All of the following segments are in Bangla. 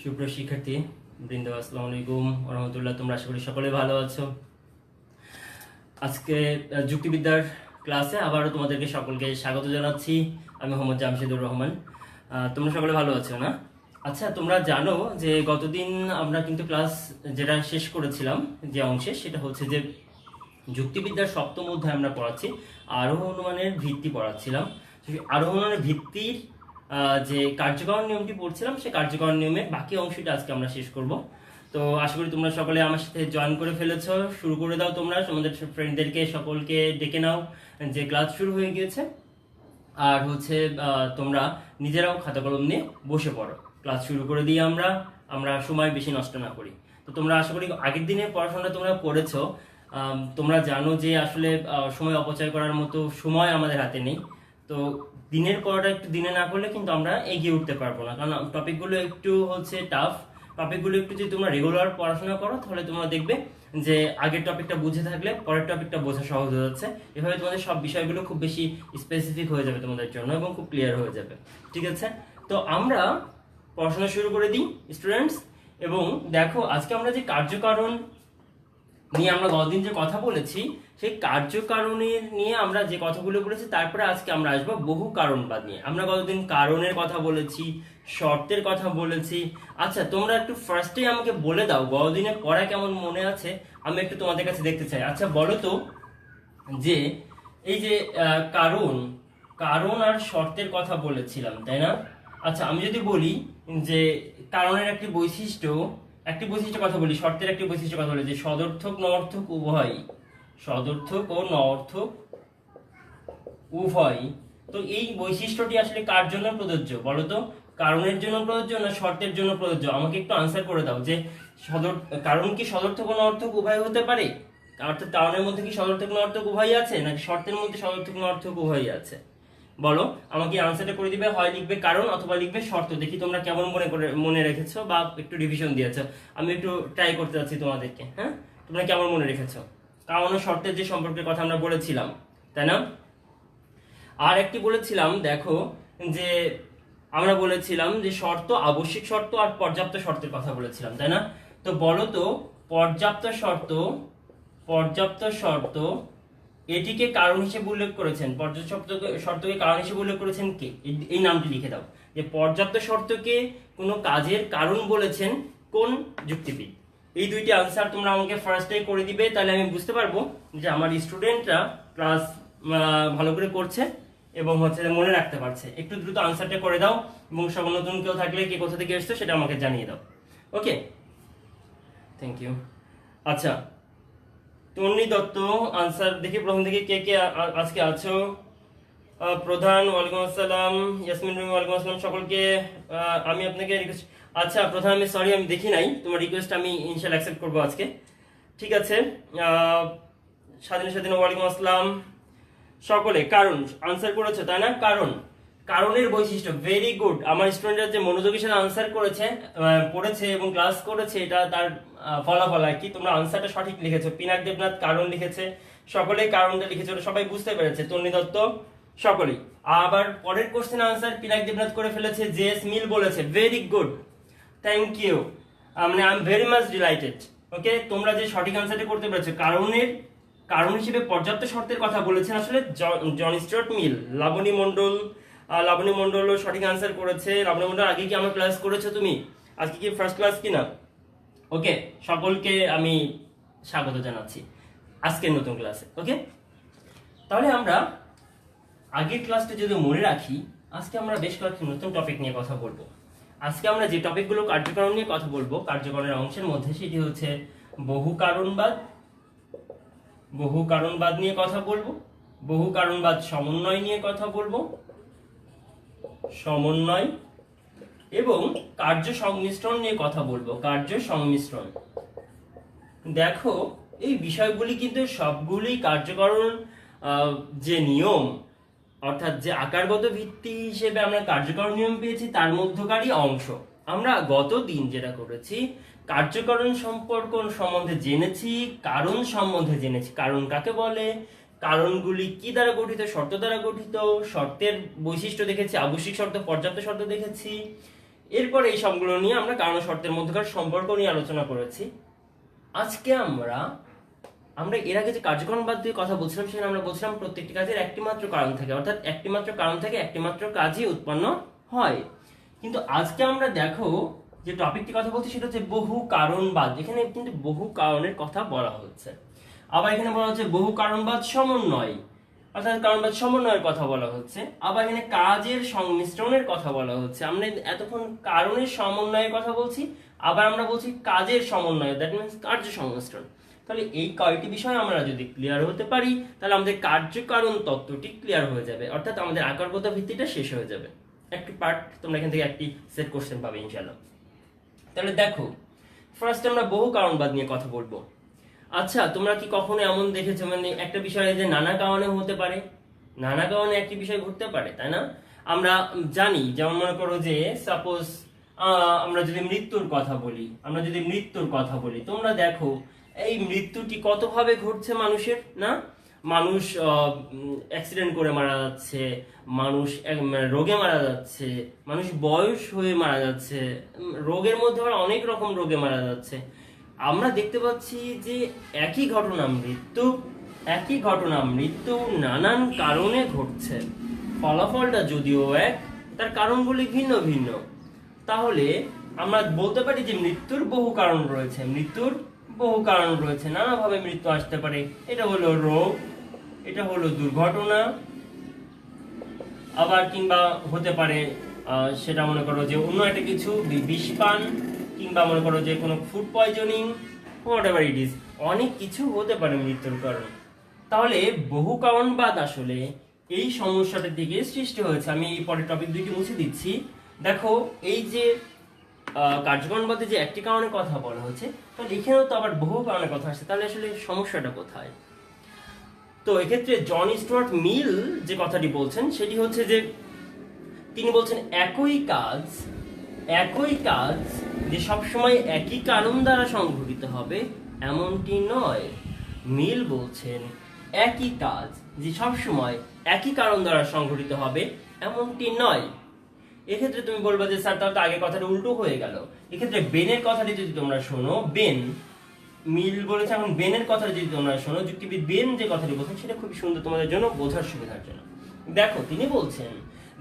সুপ্রিয় শিক্ষার্থী বৃন্দ, আসসালামু আলাইকুম ওয়া রাহমাতুল্লাহ। তোমরা আশা করি সকলে ভালো আছো। আজকে যুক্তিবিদ্যার ক্লাসে আবারও তোমাদেরকে সকলকে স্বাগত জানাচ্ছি। আমি মোহাম্মদ জামশেদুর রহমান। তোমরা সকলে ভালো আছো না? আচ্ছা, তোমরা জানো যে গতদিন আমরা কিন্তু ক্লাস যেটা শেষ করেছিলাম, যে অংশে, সেটা হচ্ছে যে যুক্তিবিদ্যার সপ্তম অধ্যায় আমরা পড়াচ্ছি, আরোহণ অনুমানের ভিত্তি পড়াচ্ছিলাম। আরোহণ অনুমানের ভিত্তির যে কার্যকরণ নিয়মটি পড়ছিলাম, সেই কার্যকরণ নিয়মের বাকি অংশটা আজকে আমরা শেষ করব। তো আশা করি তোমরা সকলে আমার সাথে জয়েন করে ফেলেছো। শুরু করে দাও, তোমরা তোমাদের ফ্রেন্ডদেরকে সকলকে ডেকে নাও যে ক্লাস শুরু হয়ে গিয়েছে। আর হচ্ছে তোমরা নিজেরাও খাতা কলম নিয়ে বসে পড়ো। ক্লাস শুরু করে দিই আমরা সময় বেশি নষ্ট না করি। তো তোমরা আশা করি আগের দিনের পড়াশোনাটা তোমরা পড়েছো। তোমরা জানো যে আসলে সময় অপচয় করার মতো সময় আমাদের হাতে নেই। তো দিনের পড়াটা একটু দিনে না করলে কিন্তু আমরা এগিয়ে উঠতে পারবো না, কারণ টপিকগুলো একটু হচ্ছে টাফ। টপিকগুলো একটু যদি তোমরা রেগুলার পড়াশোনা করো, তাহলে তোমরা দেখবে যে আগের টপিকটা বুঝে থাকলে পরের টপিকটা বোঝা সহজ হয়ে যাচ্ছে। এভাবে তোমাদের সব বিষয়গুলো খুব বেশি স্পেসিফিক হয়ে যাবে তোমাদের জন্য এবং খুব ক্লিয়ার হয়ে যাবে। ঠিক আছে, তো আমরা পড়াশোনা শুরু করে দিই স্টুডেন্টস। এবং দেখো, আজকে আমরা যে কার্যকারণ নিয়ে আমরা গতদিন যে কথা বলেছি, সেই কার্যকারণের নিয়ে আমরা যে কথাগুলো বলেছি, তারপরে আজকে আমরা আসবো বহু কারণবাদ নিয়ে। আমরা গতদিন কারণের কথা বলেছি, শর্তের কথা বলেছি। আচ্ছা, তোমরা একটু ফার্স্টে আমাকে বলে দাও গতদিনের পড়া কেমন মনে আছে, আমি একটু তোমাদের কাছে দেখতে চাই। আচ্ছা বলো তো, যে এই যে কারণ আর শর্তের কথা বলেছিলাম, তাই না? আচ্ছা, আমি যদি বলি যে কারণের একটি বৈশিষ্ট্য কথা বলি, শর্তের একটি বৈশিষ্ট্য কথা বলি, যে সদর্থক নঅর্থক উভয়, সদর্থক ও নঅর্থক উভয়। তো এই বৈশিষ্ট্যটি আসলে কার জন্য প্রযোজ্য বলো তো? কারণের জন্য প্রযোজ্য না শর্তের জন্য প্রযোজ্য? আমাকে একটু আনসার করে দাও যে কারণ কি সদর্থক ও নঅর্থক উভয় হতে পারে? অর্থাৎ কারণের মধ্যে কি সদর্থক নঅর্থক উভয় আছে, নাকি শর্তের মধ্যে সদর্থক নঅর্থক উভয় আছে? বলো আমাকে, আনসারটা করে দিবে। হয় লিখবে কারণ অথবা লিখবে শর্ত। দেখি তোমরা কেমন মনে রেখেছো বা একটু রিভিশন দিয়েছো। আমি একটু ট্রাই করতে যাচ্ছি তোমাদেরকে। হ্যাঁ, তোমরা কেমন মনে রেখেছো? কারণ ও শর্তের যে সম্পর্কের কথা আমরা বলেছিলাম, তাই না? আর একটি বলেছিলাম, দেখো, যে আমরা বলেছিলাম যে শর্ত, আবশ্যিক শর্ত আর পর্যাপ্ত শর্তের কথা বলেছিলাম, তাই না? তো বলো তো, পর্যাপ্ত শর্ত এটিকে কারণ হিসেবে উল্লেখ করেছেন, পর্যাপ্ত শর্তকে কারণ হিসেবে উল্লেখ করেছেন কে? এই নামটি লিখে দাও, যে পর্যাপ্ত শর্তকে কোনো কাজের কারণ বলেছেন কোন যুক্তিবিদ। এই দুইটি আনসার তোমরা আমাকে ফার্স্টে করে দিবে, তাহলে আমি বুঝতে পারবো যে আমার স্টুডেন্টরা ক্লাস ভালো করে করছে এবং হচ্ছে মনে রাখতে পারছে। একটু দ্রুত আনসারটা করে দাও, এবং সব নতুন কেউ থাকলে কে কোথা থেকে এসছো সেটা আমাকে জানিয়ে দাও। ওকে, থ্যাংক ইউ। আচ্ছা, তন্নি দত্ত আনসার দেখি প্রথম থেকে কে কে আজকে আছো। প্রধান, ওয়ালাইকুম আসসালাম। ইয়াসমিন রুমি, ওয়ালাইকুম আসসালাম সকলকে। আমি আপনাকে রিকোয়েস্ট, আচ্ছা প্রধান, আমি সরি, আমি দেখি নাই তোমার রিকোয়েস্ট, আমি ইনশাআল্লাহ অ্যাকসেপ্ট করবো আজকে। ঠিক আছে, স্বাধীন, ওয়ালাইকুম আসসালাম সকলে। কারণ আনসার করেছো, তাই না? কারণের বৈশিষ্ট্য, ভেরি গুড। আমার স্টুডেন্টরা যে মনোযোগের সাথে আনসার করেছে, পড়েছে এবং ক্লাস করেছে, এটা তার ফলাফল আর কি। তোমরা আনসারটা সঠিক লিখেছো। পিনাক দেবনাথ কারণ লিখেছে, সকলেই কারণটা লিখেছে, ওটা সবাই বুঝতে পেরেছে। তন্নি দত্ত সকলেই। আবার পরের কোশ্চেন আনসার পিনাক দেবনাথ করে ফেলেছে, জেএস মিল বলেছে, ভেরি গুড, থ্যাংক ইউ। মানে I am very much delighted. Okay, তোমরা যে সঠিক আনসারটা করতে পেরেছো। কারণ হিসেবে পর্যাপ্ত শর্তের কথা বলেছেন আসলে জন স্টুয়ার্ট মিল। লাবণী মন্ডল সঠিক আনসার করেছে। লাবণী মন্ডল, আগে কি আমার ক্লাস করেছো তুমি? আজকে কি ফার্স্ট ক্লাস কিনা? ওকে, সকলকে আমি স্বাগত জানাচ্ছি আজকের নতুন ক্লাসে। ওকে, তাহলে আমরা আগের ক্লাসটা যদি মনে রাখি, আজকে আমরা বেশ কয়েকটি নতুন টপিক নিয়ে কথা বলবো। আজকে আমরা যে টপিকগুলো কার্যকারণ নিয়ে কথা বলবো, কার্যকারণের অংশের মধ্যে, সেটি হচ্ছে বহু কারণবাদ নিয়ে কথা বলবো, বহু কারণবাদ সমন্বয় নিয়ে কথা বলবো, সমন্বয় এবং কার্য সংমিশ্রণ নিয়ে কথা বলবো, কার্য সংমিশ্রণ। দেখো, এই বিষয়গুলি কিন্তু সবগুলি কার্যকারণ যে নিয়ম, অর্থাৎ যে আকারগত ভিত্তি হিসেবে আমরা কার্যকারণ নিয়ম পেয়েছি, তার মধ্যকারই অংশ। আমরা গত দিন যেটা করেছি, কার্যকারণ সম্পর্ক সম্বন্ধে জেনেছি, কারণ সম্বন্ধে জেনেছি, কারণ কাকে বলে, কারণগুলি কি দ্বারা গঠিত, শর্ত দ্বারা গঠিত, শর্তের বৈশিষ্ট্য দেখেছি, আবশ্যিক শর্ত, পর্যাপ্ত শর্ত দেখেছি, এরপর এই সবগুলো নিয়ে আমরা কারণ ও শর্তের মধ্যকার সম্পর্ক নিয়ে আলোচনা করেছি। আজকে আমরা এর আগে যে কার্যকারণবাদ দিয়ে কথা বলছিলাম, সেখানে আমরা বলছিলাম প্রত্যেকটি কাজের একটি মাত্র কারণ থাকে, অর্থাৎ একটি মাত্র কারণ থেকে একটি মাত্র কাজই উৎপন্ন হয়। কিন্তু আজকে আমরা দেখো যে টপিকটি কথা বলছি সেটা হচ্ছে বহু কারণবাদ। এখানে কিন্তু বহু কারণের কথা বলা হচ্ছে। আবার এখানে বলা হচ্ছে বহু কারণবাদ সমন্বয়, অর্থাৎ কারণবাদ সমন্বয়ের কথা বলা হচ্ছে। আবার এখানে কাজের সংমিশ্রণের কথা বলা হচ্ছে। আমরা এতক্ষণ কারণের সমন্বয়ের কথা বলছি, আবার আমরা বলছি কাজের সমন্বয়, দ্যাট মিনস কার্য সংমিশ্রণ। তাহলে এই কয়টি বিষয় আমরা যদি ক্লিয়ার হতে পারি, তাহলে আমাদের কার্যকারণ তত্ত্বটি ক্লিয়ার হয়ে যাবে, অর্থাৎ আমাদের আকারগত ভিত্তিটা শেষ হয়ে যাবে। একটি পার্ট তোমরা এখান থেকে একটি সেট কোশ্চেন পাবে ইনশাআল্লাহ। তাহলে দেখো, ফার্স্ট আমরা বহু কারণবাদ নিয়ে কথা বলবো। আচ্ছা, তোমরা কি কখনো এমন দেখেছো মানে একটা বিষয় যে নানা কারণে হতে পারে, নানা কারণে একটি বিষয় ঘটতে পারে, তাই না? আমরা জানি, যেমন মনে করো যে সাপোজ আমরা যদি মৃত্যুর কথা বলি, তোমরা দেখো এই মৃত্যুটি কতভাবে ঘটছে মানুষের, না? মানুষ অ্যাক্সিডেন্ট করে মারা যাচ্ছে, মানুষ রোগে মারা যাচ্ছে, মানুষ বয়স হয়ে মারা যাচ্ছে, রোগের মধ্যে আবার অনেক রকম রোগে মারা যাচ্ছে। আমরা দেখতে পাচ্ছি যে একই ঘটনা মৃত্যু নানান কারণে ঘটছে, ফলাফলটা যদিও এক, তার কারণগুলি ভিন্ন ভিন্ন। তাহলে আমরা বলতে পারি যে মৃত্যুর বহু কারণ রয়েছে, নানাভাবে মৃত্যু আসতে পারে। এটা হলো রোগ, এটা হলো দুর্ঘটনা, আবার কিংবা হতে পারে সেটা মনে করো যে অন্য একটা কিছু বিষপান, কিংবা মনে করো যে কোনো food poisoning, whatever it is, অনেক কিছু হতে পারে মৃত্যুর কারণ। তাহলে বহু কারণবাদ আসলে এই সমস্যাটার দিকে সৃষ্টি হয়েছে। আমি এই পরের টপিক দুইটি মুছে দিচ্ছি। দেখো, এই যে কার্যকারণবাদে যে একটি কারণের কথা বলা হচ্ছে, তাহলে এখানেও তো আবার বহু কারণের কথা আসছে। তাহলে আসলে সমস্যাটা কোথায়? তো এক্ষেত্রে জন স্টুয়ার্ট মিল যে কথাটি বলছেন সেটি হচ্ছে যে তিনি বলছেন একই কাজ যে সবসময় একই কারণ দ্বারা সংঘটিত হবে এমনটি নয়। মিল বলছেন একই কাজ যে সবসময় একই কারণ দ্বারা সংঘটিত হবে এমনটি নয়। এক্ষেত্রে তুমি বলবে যে স্যার তাহলে আগে কথাটা উল্টো হয়ে গেল। এক্ষেত্রে বেনের কথাটি যদি তোমরা শোনো, মিল বলেছে, এখন বেনের কথাটা যদি তোমরা শোনো, যুক্তিবিদ বেন যে কথাটি বলছেন সেটা খুবই সুন্দর তোমাদের জন্য বোঝার সুবিধার জন্য। দেখো, তিনি বলছেন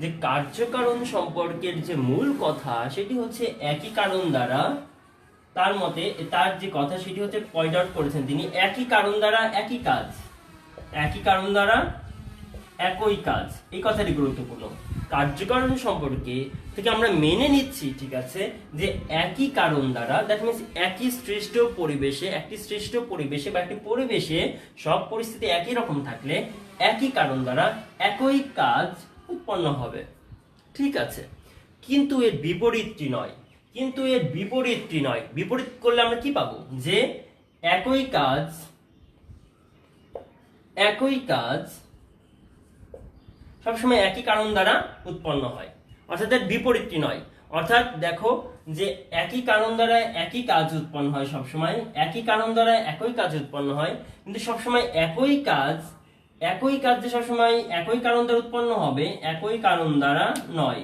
যে কার্যকারণ সম্পর্কের যে মূল কথা সেটি হচ্ছে একই কারণ দ্বারা, তার মতে তার যে কথা সেটি হচ্ছে পয়েন্ট আউট করেছেন তিনি, একই কারণ দ্বারা একই কাজ, একই কাজ। এই কথাটি গুরুত্বপূর্ণ। কার্যকারণ সম্পর্কে থেকে আমরা মেনে নিচ্ছি, ঠিক আছে, যে একই কারণ দ্বারা, দ্যাট মিনস একটি সৃষ্ট পরিবেশে বা একটি পরিবেশে সব পরিস্থিতি একই রকম থাকলে একই কারণ দ্বারা একই কাজ উৎপন্ন হবে, ঠিক আছে। কিন্তু এর বিপরীতটি নয়। বিপরীত করলে আমরা কি পাবো? যে একই কাজ সবসময় একই কারণ দ্বারা উৎপন্ন হয়, অর্থাৎ এর বিপরীতটি নয়। অর্থাৎ দেখো যে একই কারণ দ্বারা একই কাজ উৎপন্ন হয়, সবসময় একই কারণ দ্বারা একই কাজ উৎপন্ন হয়, কিন্তু সবসময় একই কাজ যে সবসময় একই কারণ দ্বারা উৎপন্ন হবে, একই কারণ দ্বারা নয়।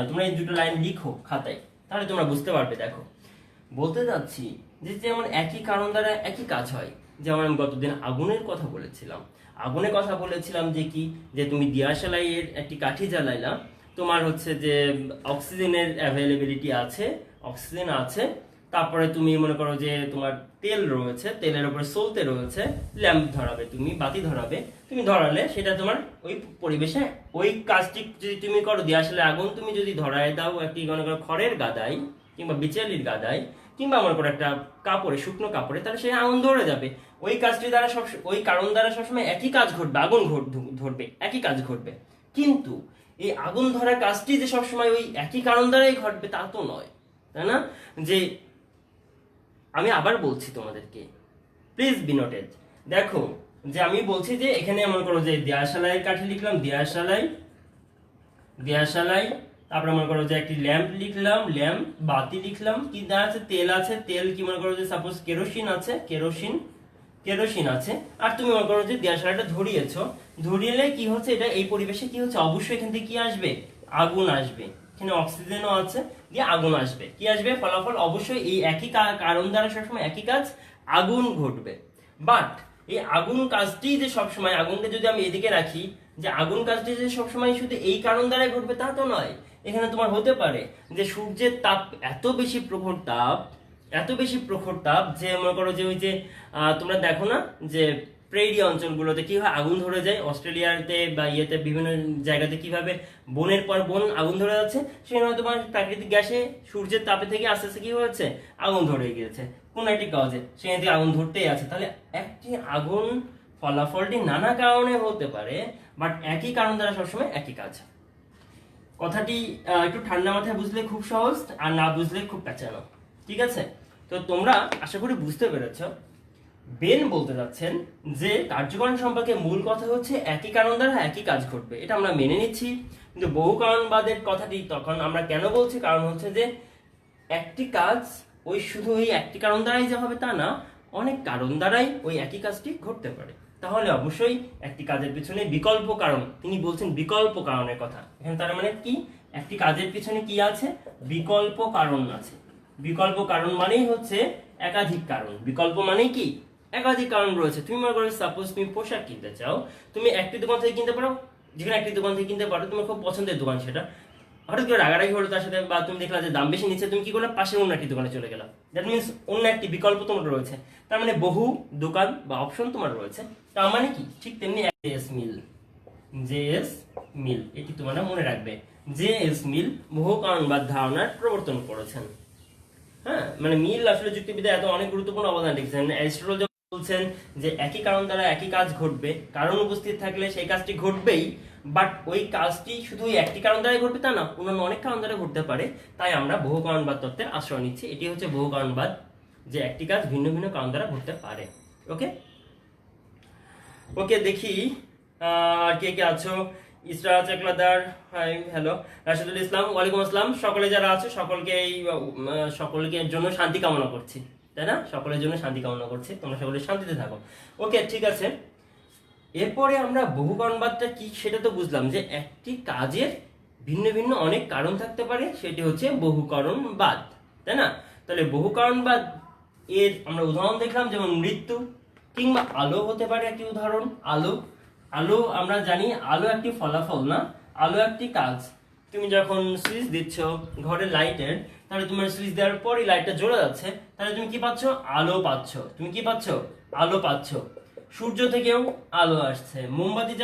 তোমরা এই দুটো লাইন লিখো খাতায়, তাহলে তোমরা বুঝতে পারবে। দেখো, বলতে যাচ্ছি যে যেমন একই কারণ দ্বারা একই কাজ হয়, যেমন আমি গতদিন আগুনের কথা বলেছিলাম যে কি, যে তুমি দিয়াশালাইয়ের একটি কাঠি জ্বালাইলা, তোমার হচ্ছে যে অক্সিজেনের অ্যাভেলেবিলিটি আছে, অক্সিজেন আছে, তারপরে তুমি মনে করো যে তোমার তেল রয়েছে, তেলের উপরে সলতে রয়েছে, ল্যাম্প ধরাবে, তুমি বাতি ধরাবে, তুমি ধরালে সেটা তোমার ওই পরিবেশে ওই কাজটি যদি তুমি করো, দিয়াশালে আগুন তুমি যদি ধরায় দাও একটি মনে করো খড়ের গাদায় কিংবা বিচালির গাদায় কিংবা মনে করো একটা কাপড়ে, শুকনো কাপড়ে, তাহলে সে আগুন ধরে যাবে। ওই কাজটি দ্বারা ওই কারণ দ্বারা সবসময় একই কাজ ঘটবে, আগুন ধরবে, একই কাজ ঘটবে। কিন্তু এই আগুন ধরার কাজটি যে সবসময় ওই একই কারণ দ্বারাই ঘটবে তা তো নয়, তাই না? যে আমি আবার বলছি তোমাদেরকে, প্লিজ বি নোটেড। দেখো, যে আমি বলছি যে এখানে মনে করো যে দিয়াশালাইয়ের কাঠি লিখলাম, দিয়াশালাই, তারপরে মনে করো যে একটি ল্যাম্প লিখলাম, ল্যাম্প, বাতি লিখলাম, কি দেওয়া আছে? তেল আছে, তেল কি মনে করো যে সাপোজ কেরোসিন আছে, কেরোসিন আছে, আর তুমি মনে করো যে দিয়াশালাইটা ধরিয়েছো, ধরিয়ে কি হচ্ছে, এটা এই পরিবেশে কি হচ্ছে, অবশ্যই এখান থেকে কি আসবে? আগুন আসবে, এখানে অক্সিজেনও আছে, দিয়ে আগুন আসবে। কি আসবে? ফলাফল অবশ্যই এই একই কারণ দ্বারা সবসময় একই কাজ, আগুন ঘটবে। বাট এই আগুন কাজটি যে সবসময়, আগুনকে যদি আমি এদিকে রাখি, যে আগুন কাজটি যে সবসময় শুধু এই কারণ দ্বারাই ঘটবে তা তো নয়। এখানে তোমার হতে পারে যে সূর্যের তাপ এত বেশি প্রখর তাপ, এত বেশি প্রখর তাপ যে মনে করো যে ওই যে তোমরা দেখো না যে প্রেরি অঞ্চলগুলোতে কি হয়, আগুন ধরে যায়, অস্ট্রেলিয়াতে বা ইয়েতে বিভিন্ন জায়গাতে কিভাবে বনের পর বন আগুন ধরে যাচ্ছে, সেখানে হয়তো প্রাকৃতিক গ্যাসে সূর্যের তাপে থেকে আস্তে আস্তে কি হয়েছে, আগুন ধরে গিয়েছে কোন একটি কাজে, সেখানে থেকে আগুন ধরতেই আছে। তাহলে একটি আগুন ফলাফলটি নানা কারণে হতে পারে, বাট একই কারণ দ্বারা সবসময় একই কাজ। কথাটি একটু ঠান্ডা মাথায় বুঝলে খুব সহজ, আর না বুঝলে খুব পেঁচানো। ঠিক আছে, তো তোমরা আশা করি বুঝতে পেরেছ। বেন বলতে যাচ্ছেন যে কার্যকারণ সম্পর্কে মূল কথা হচ্ছে একই কারণ দ্বারা একই কাজ ঘটবে, এটা আমরা মেনে নিচ্ছি। কিন্তু বহু কারণবাদের কথাটি তখন আমরা কেন বলছি, কারণ হচ্ছে যে একটি কাজ ওই শুধু ওই একটি কারণ দ্বারাই যে হবে তা না, অনেক কারণ দ্বারাই ওই একই কাজটি ঘটতে পারে। তাহলে অবশ্যই একটি কাজের পিছনে বিকল্প কারণ, তিনি বলছেন বিকল্প কারণের কথা। এখানে তার মানে কি, একটি কাজের পিছনে কি আছে, বিকল্প কারণ আছে। বিকল্প কারণ মানেই হচ্ছে একাধিক কারণ। বিকল্প মানে কি, একাধিক কারণ রয়েছে। তুমি মনে করো সাপোজ তুমি পোশাক কিনতে চাও, তুমি একটি দোকান থেকে কিনতে পারো, যেখানে একটি দোকান থেকে কিনতে পারো, তোমার খুব পছন্দের দোকান, সেটা হঠাৎ করে রাগারাগি হলো তার সাথে, বা তুমি দেখলা যে দাম বেশি নিচ্ছে, তুমি কি করলে পাশে অন্য একটি দোকানে চলে গেলা। দ্যাট মিনস অন্য একটি বিকল্প তোমার রয়েছে, তার মানে বহু দোকান বা অপশন তোমার রয়েছে। তার মানে কি, ঠিক তেমনি জেএস মিল, জেএস মিল এটি তোমরা মনে রাখবে। জেএস মিল বহু কারণবাদ ধারণার প্রবর্তন করেছেন। হ্যাঁ, মানে মিল আসলে যুক্তিবিদ্যা এত অনেক গুরুত্বপূর্ণ অবদান রেখেছেন। অ্যারিস্টটল বলছেন যে একই কারণ দ্বারা একই কাজ ঘটবে, কারণ উপস্থিত থাকলে সেই কাজটি ঘটবেই, বাট ওই কাজটি শুধু একটি কারণ দ্বারাই ঘটবে তা না, অন্যান্য অনেক কারণ দ্বারা ঘটতে পারে। তাই আমরা বহু কারণবাদ তত্ত্বের আশ্রয় নিচ্ছি। এটি হচ্ছে বহু কারণবাদ, যে একটি কাজ ভিন্ন ভিন্ন কারণ দ্বারা ঘটতে পারে। ওকে ওকে, দেখি আর কে কে আছো। ইসরা চেকলাদার, হাই, হ্যালো। রাশিদুল ইসলাম, ওয়ালাইকুম আসসালাম। সকলে যারা আছো সকলকে সকলকে জন্য শান্তি কামনা করছি, তাই না? সকলের জন্য শান্তি কামনা করছি, তোমরা সকলে শান্তিতে থাকো। ওকে, ঠিক আছে। এরপরে আমরা বহু কারণবাদটা কি সেটা তো বুঝলাম, যে একটি কাজের ভিন্ন ভিন্ন অনেক কারণ থাকতে পারে, সেটি হচ্ছে বহু কারণবাদ, তাই না? তাহলে বহু কারণবাদ এর আমরা উদাহরণ দেখলাম, যেমন মৃত্যু, কিংবা আলো হতে পারে একটি উদাহরণ। আলো, আলো আমরা জানি আলো একটি ফলাফল না, আলো একটি কাজ। তুমি যখন সুইচ দিচ্ছ ঘরের লাইটের, তাহলে তোমার সুইচ দেওয়ার পরই লাইটটা জ্বলে যাচ্ছে, তাহলে তুমি কি পাচ্ছ, আলো পাচ্ছ। তুমি কি পাচ্ছ, আলো পাচ্ছ। সূর্য থেকেও আলো আসছে, মোমবাতি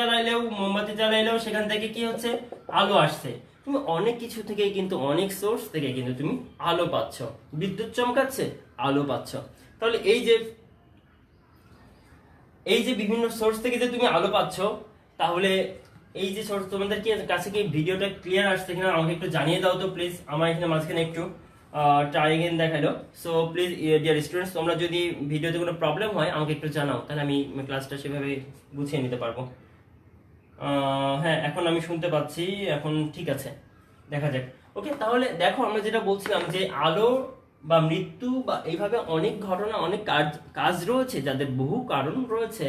জ্বালাইলেও সেখান থেকে কি হচ্ছে, আলো আসছে। তুমি অনেক কিছু থেকে কিন্তু, অনেক সোর্স থেকে কিন্তু তুমি আলো পাচ্ছ। বিদ্যুৎ চমকাচ্ছে, আলো পাচ্ছ। তাহলে এই যে বিভিন্ন সোর্স থেকে যে তুমি আলো পাচ্ছ, তাহলে এই যে সোর্স, তোমাদের কি কাছে কি ভিডিওটা ক্লিয়ার আসছে কিনা আমাকে একটু জানিয়ে দাও তো প্লিজ। আমার এখানে মাঝখানে একটু ট্রাই এগেন দেখালো। সো প্লিজ ডিয়ার স্টুডেন্টস, তোমরা যদি ভিডিওতে কোনো প্রবলেম হয় আমাকে একটু জানাও, তাহলে আমি ক্লাসটা সেভাবে গুছিয়ে নিতে পারবো। হ্যাঁ, এখন আমি শুনতে পাচ্ছি, এখন ঠিক আছে, দেখা যাক। ওকে, তাহলে দেখো আমরা যেটা বলছিলাম, যে আলো বা মৃত্যু বা এইভাবে অনেক ঘটনা, অনেক কাজ রয়েছে যাদের বহু কারণ রয়েছে।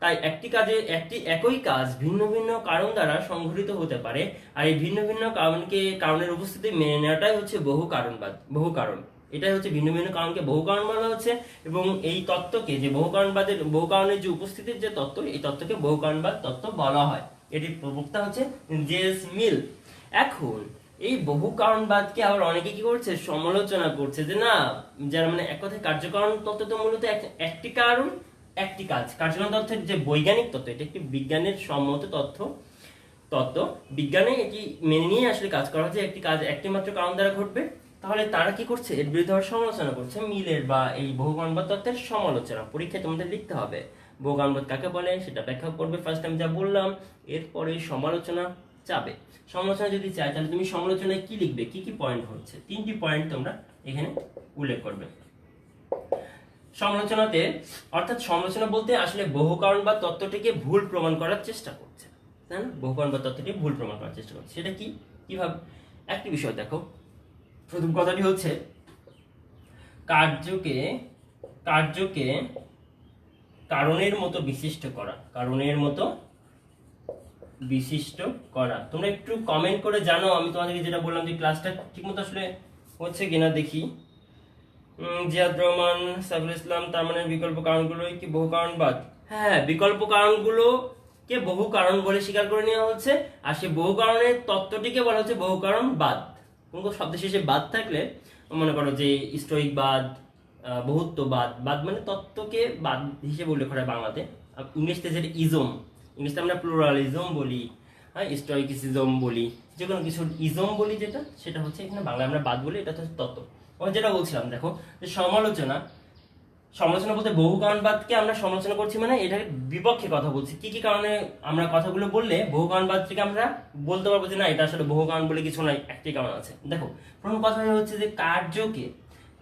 তাই একই কাজ ভিন্ন ভিন্ন কারণ দ্বারা সংঘটিত হতে পারে, আর এই ভিন্ন ভিন্ন কারণের উপস্থিতি মেনে নেওয়াটাই হচ্ছে বহু কারণ। এটাই হচ্ছে ভিন্ন ভিন্ন কারণকে বহু কারণ বলা হচ্ছে। এবং এই তত্ত্বকে, যে বহু কারণের যে উপস্থিতির যে তত্ত্ব, এই তত্ত্বকে বহু কারণবাদ তত্ত্ব বলা হয়। এটির প্রবক্তা হচ্ছে জেএস মিল। এখন এই বহু কারণবাদকে আবার অনেকে কি করছে, সমালোচনা করছে, যে না, যারা মানে এক কথায় কার্যকারণ তত্ত্ব তো মূলত একটি কারণ একটি কাজ। কার্যকারণ তত্ত্বের যে বৈজ্ঞানিক তত্ত্ব, এটা একটি বিজ্ঞানের সম্মত তত্ত্ব। বিজ্ঞানে এটি মেনে নিয়ে আসলে কাজ করা হচ্ছে, একটি কাজ একটি মাত্র কারণ দ্বারা ঘটবে। তাহলে তারা কি করছে, এর বিরুদ্ধে সমালোচনা করছে, মিলের বা এই বহু কারণবাদ তত্ত্বের সমালোচনা। পরীক্ষায় তোমাদের লিখতে হবে বহু কারণবাদ কাকে বলে, সেটা ব্যাখ্যা করবে ফার্স্ট টাইম যা বললাম। এরপরে সমালোচনা চাবে। সমালোচনা যদি চাই, তাহলে তুমি সমালোচনায় কি লিখবে, কি কি পয়েন্ট হচ্ছে, 3টি পয়েন্ট তোমরা এখানে উল্লেখ করবে সমালোচনাতে। অর্থাৎ সমালোচনা বলতে আসলে বহু কারণবাদ তত্ত্বটিকে ভুল প্রমাণ করার চেষ্টা করছে, তাই না? বহু কারণবাদ তত্ত্বটি ভুল প্রমাণ করার চেষ্টা করছে। সেটা কিভাবে, একটি বিষয় দেখো। প্রথম কথাটি হচ্ছে কার্যকে কারণের মতো বিশিষ্ট করা। কারণের মতো বিশিষ্ট করা। তোমরা একটু কমেন্ট করে জানো আমি তোমাদেরকে যেটা বললাম যে ক্লাসটা ঠিকমতো আসলে হচ্ছে কিনা দেখি। জিয়াদ রহমান, সাইফুল ইসলাম, তার মানে বিকল্প কারণগুলো কি বহু কারণবাদ? হ্যাঁ, বিকল্প কারণগুলোকে বহু কারণ বলে স্বীকার করে নেওয়া হচ্ছে, আর সেই বহু কারণের তত্ত্বটিকে বলা হচ্ছে বহু কারণবাদ। কোনো শব্দ শেষে বাদ থাকলে মনে করো যে স্টোয়িকবাদ, বহুত্ববাদ, বাদ মানে তত্ত্বকে বাদ হিসেবে উল্লেখ করা হয় বাংলাতে। ইংলিশতে যেটা ইজম, ইংলিশে আমরা প্লুরালিজম বলি, হ্যাঁ, স্টোয়িকিসিজম বলি, যে কোনো কিছু ইজম বলি যেটা, সেটা হচ্ছে এখানে বাংলায় আমরা বাদ বলি, এটা হচ্ছে তত্ত্ব। আমি যেটা বলছিলাম দেখো, যে সমালোচনা বলতে বহু কারণবাদকে আমরা সমালোচনা করছি, মানে এটার বিপক্ষে কথা বলছি। কি কি কারণে আমরা কথাগুলো বললে বহু কারণবাদ থেকে আমরা বলতে পারবো যে না, এটা আসলে বহু কারণ বলে কিছু নাই, একটি কারণ আছে। দেখো, প্রথম কথা হচ্ছে যে কার্যকে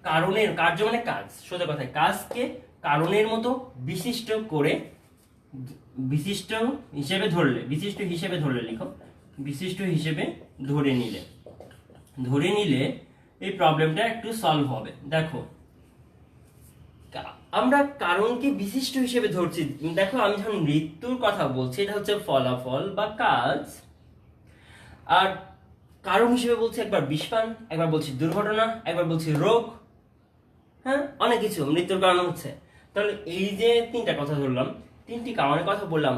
কারণের, কার্য মানে কাজ, সোজা কথায় কাজকে কারণের মতো বিশিষ্ট করে, বিশিষ্ট হিসেবে ধরলে লিখো, বিশিষ্ট হিসেবে ধরে নিলে এই প্রবলেমটা একটু সলভ হবে। দেখো, আমরা কারণকে বিশিষ্ট হিসেবে ধরছি। দেখো, আমি যখন মৃত্যুর কথা বলছি, এটা হচ্ছে ফলাফল বা কাজ, আর কারণ হিসেবে বলছি একবার বিষপান, একবার বলছি দুর্ঘটনা, একবার বলছি রোগ, হ্যাঁ, অনেক কিছু মৃত্যুর কারণ হচ্ছে। তাহলে এই যে তিনটা কথা ধরলাম, তিনটি কারণের কথা বললাম,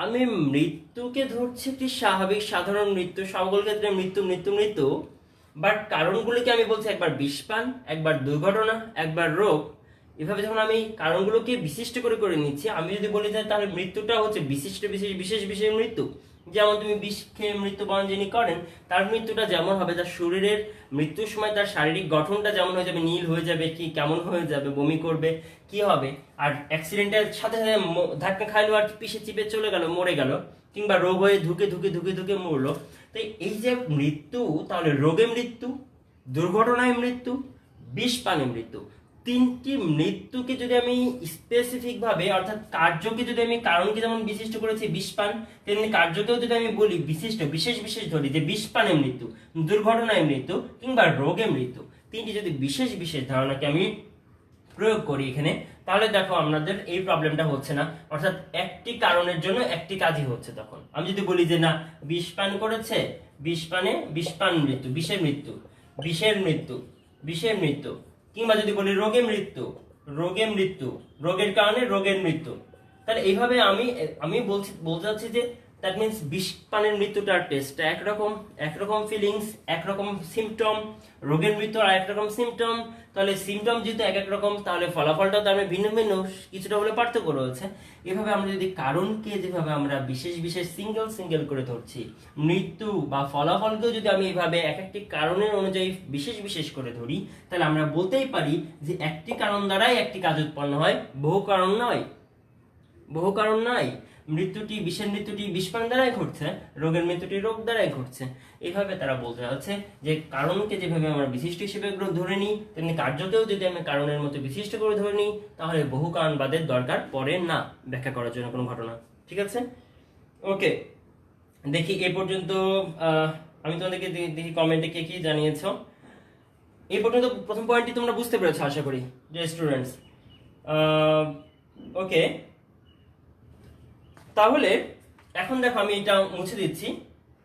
আমি মৃত্যুকে ধরছি একটি স্বাভাবিক সাধারণ মৃত্যু, সকল ক্ষেত্রে মৃত্যু, বাট কারণগুলিকে আমি বলছি একবার বিষপান, একবার দুর্ঘটনা, একবার রোগ। এভাবে যখন আমি কারণগুলোকে বিশিষ্ট করে নিচ্ছি, আমি যদি বলি যে তাহলে মৃত্যুটা হচ্ছে বিশেষ মৃত্যু, যেমন তুমি বিষ খেয়ে মৃত্যুবরণ যিনি করেন, তার মৃত্যুটা যেমন হবে, তার শরীরের মৃত্যুর সময় তার শারীরিক গঠনটা যেমন হয়ে যাবে, নীল হয়ে যাবে, কি কেমন হয়ে যাবে, বমি করবে, কি হবে, আর অ্যাক্সিডেন্টের সাথে সাথে ধাক্কা খাইলো আর পিছে চিপে চলে গেল, মরে গেল, কিংবা রোগ হয়ে ধুকে মরলো। তো এই যে মৃত্যু, তাহলে রোগে মৃত্যু, দুর্ঘটনায় মৃত্যু, বিষপানে মৃত্যু, তিনটি মৃত্যুকে যদি আমি স্পেসিফিক ভাবে, অর্থাৎ কার্যকে যদি আমি কারণকে যেমন বিশিষ্ট করেছি বিষপান, তেমনি কার্যকেও যদি আমি বলি বিশেষ ধরি যে বিষপানে মৃত্যু, দুর্ঘটনায় মৃত্যু, কিংবা রোগে মৃত্যু, তিনটি যদি বিশেষ ধারণাকে আমি প্রয়োগ করি এখানে, তাহলে দেখো আমাদের এই প্রবলেমটা হচ্ছে না। অর্থাৎ একটি কারণের জন্য একটি কাজই হচ্ছে। তখন আমি যদি বলি যে না, বিষপান করেছে, বিষপান মৃত্যু, বিষের মৃত্যু, কিংবা যদি বলি রোগে মৃত্যু, রোগের কারণে রোগের মৃত্যু, তাহলে এইভাবে আমি বলতে চাচ্ছি যে দ্যাট মিনস বিষপানের মৃত্যুটার টেস্টটা একরকম ফিলিংস, একরকম সিমটম, রোগের মৃত্যু আর একরকম সিমটম। তাহলে সিমটম যেহেতু এক রকম, তাহলে ফলাফলটাও তার ভিন্ন কিছুটা হলে পার্থক্য রয়েছে। এভাবে আমরা যদি কারণকে যেভাবে আমরা বিশেষ সিঙ্গেল করে ধরছি, মৃত্যু বা ফলাফলকেও যদি আমি এইভাবে এক একটি কারণের অনুযায়ী বিশেষ করে ধরি, তাহলে আমরা বলতেই পারি যে একটি কারণ দ্বারাই একটি কাজ উৎপন্ন হয়, বহু কারণ নয়। বিষের মৃত্যুটি বিষপান দ্বারাই ঘটছে, রোগের মৃত্যুটি রোগ দ্বারাই ঘটছে। এইভাবে তারা বলতে চাচ্ছে যে কারণকে যেভাবে আমরা বিশিষ্ট হিসেবে ধরে নিই, তেমনি কার্যকেও যদি আমি কারণের মতো বিশিষ্ট করে ধরে নিই, তাহলে বহু কারণবাদের দরকার পড়ে না ব্যাখ্যা করার জন্য কোনো ঘটনা। ঠিক আছে, ওকে, দেখি এই পর্যন্ত। আমি তোমাদেরকে দেখি কমেন্টে কে কি জানিয়েছ। এই পর্যন্ত প্রথম পয়েন্টটি তোমরা বুঝতে পেরেছো আশা করি, যে স্টুডেন্টস। ওকে, তাহলে এখন দেখো, আমি এটা মুছে দিচ্ছি।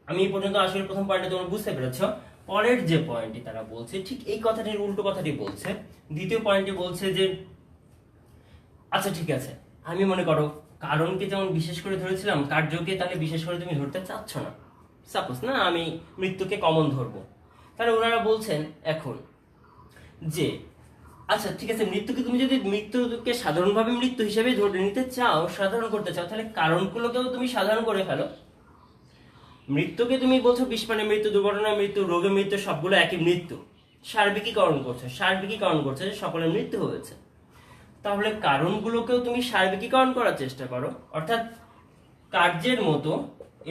আমি এই পর্যন্ত আসলে প্রথম পয়েন্টটা তোমরা বুঝতে পেরেছো। পরের যে পয়েন্টটি তারা বলছে, ঠিক এই কথাটির উল্টো কথাটি বলছে। দ্বিতীয় পয়েন্টটি বলছে যে আচ্ছা ঠিক আছে, আমি মনে করো কারণকে যেমন বিশেষ করে ধরেছিলাম, কার্যকে তাহলে বিশেষ করে তুমি ধরতে চাচ্ছ না। সাপোজ না, আমি মৃত্যুকে কমন ধরবো, তাহলে ওনারা বলছেন এখন যে আচ্ছা ঠিক আছে, তুমি যদি মৃত্যুকে সাধারণভাবে মৃত্যু হিসেবে ধরে নিতে চাও, সাধারণ করতে চাও, তাহলে কারণগুলোকেও তুমি সাধারণ করে ফেলো। মৃত্যুকে তুমি বলছো বিষপানে মৃত্যু, দুর্ঘটনায় মৃত্যু, রোগে মৃত্যু, সবগুলো একই মৃত্যু, সার্বিকীকরণ করছে যে সকলের মৃত্যু হয়েছে। তাহলে কারণগুলোকেও তুমি সার্বিকীকরণ করার চেষ্টা করো, অর্থাৎ কার্যের মতো।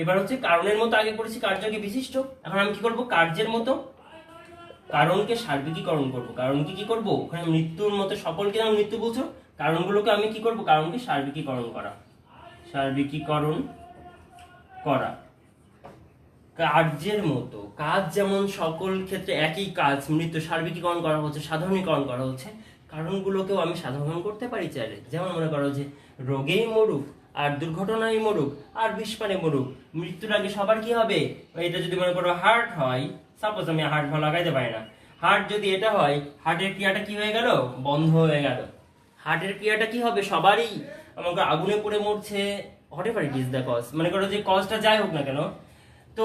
এবার হচ্ছে কারণের মতো আগে করেছি, কার্যকে বিশিষ্ট, এখন আমি কি করবো, কার্যের মতো কারণকে সার্বিকীকরণ করবো। কারণকে কি করবো, ওখানে মৃত্যুর মতো সকলকে আমি মৃত্যু বলছো, কারণগুলোকে আমি কি করবো, কারণকে সার্বিকীকরণ করা। কার্যের মতো, কাজ যেমন সকল ক্ষেত্রে একই কাজ, মৃত্যু সার্বিকীকরণ করা হচ্ছে, সাধারণীকরণ করা হচ্ছে, কারণগুলোকেও আমি সাধারণ করতে পারি চাইলে। যেমন মনে করো যে রোগেই মরুক, আর দুর্ঘটনায় মরুক আর বিষপানে মরুক, মৃত্যুর আগে সবার কি হবে? এটা যদি মনে করো হার্ট হয়, সাপোজ আমি হার্ট ভালো লাগাইতে পারি না, হার্ট যদি এটা হয়, হার্টের ক্রিয়াটা কি হয়ে গেল? বন্ধ হয়ে গেল। হার্টের ক্রিয়াটা কি হবে? সবারই মনে করো আগুনে পড়ে মরছে, whatever it is the cause, মনে করো যে কজটা যাই হোক না কেন, তো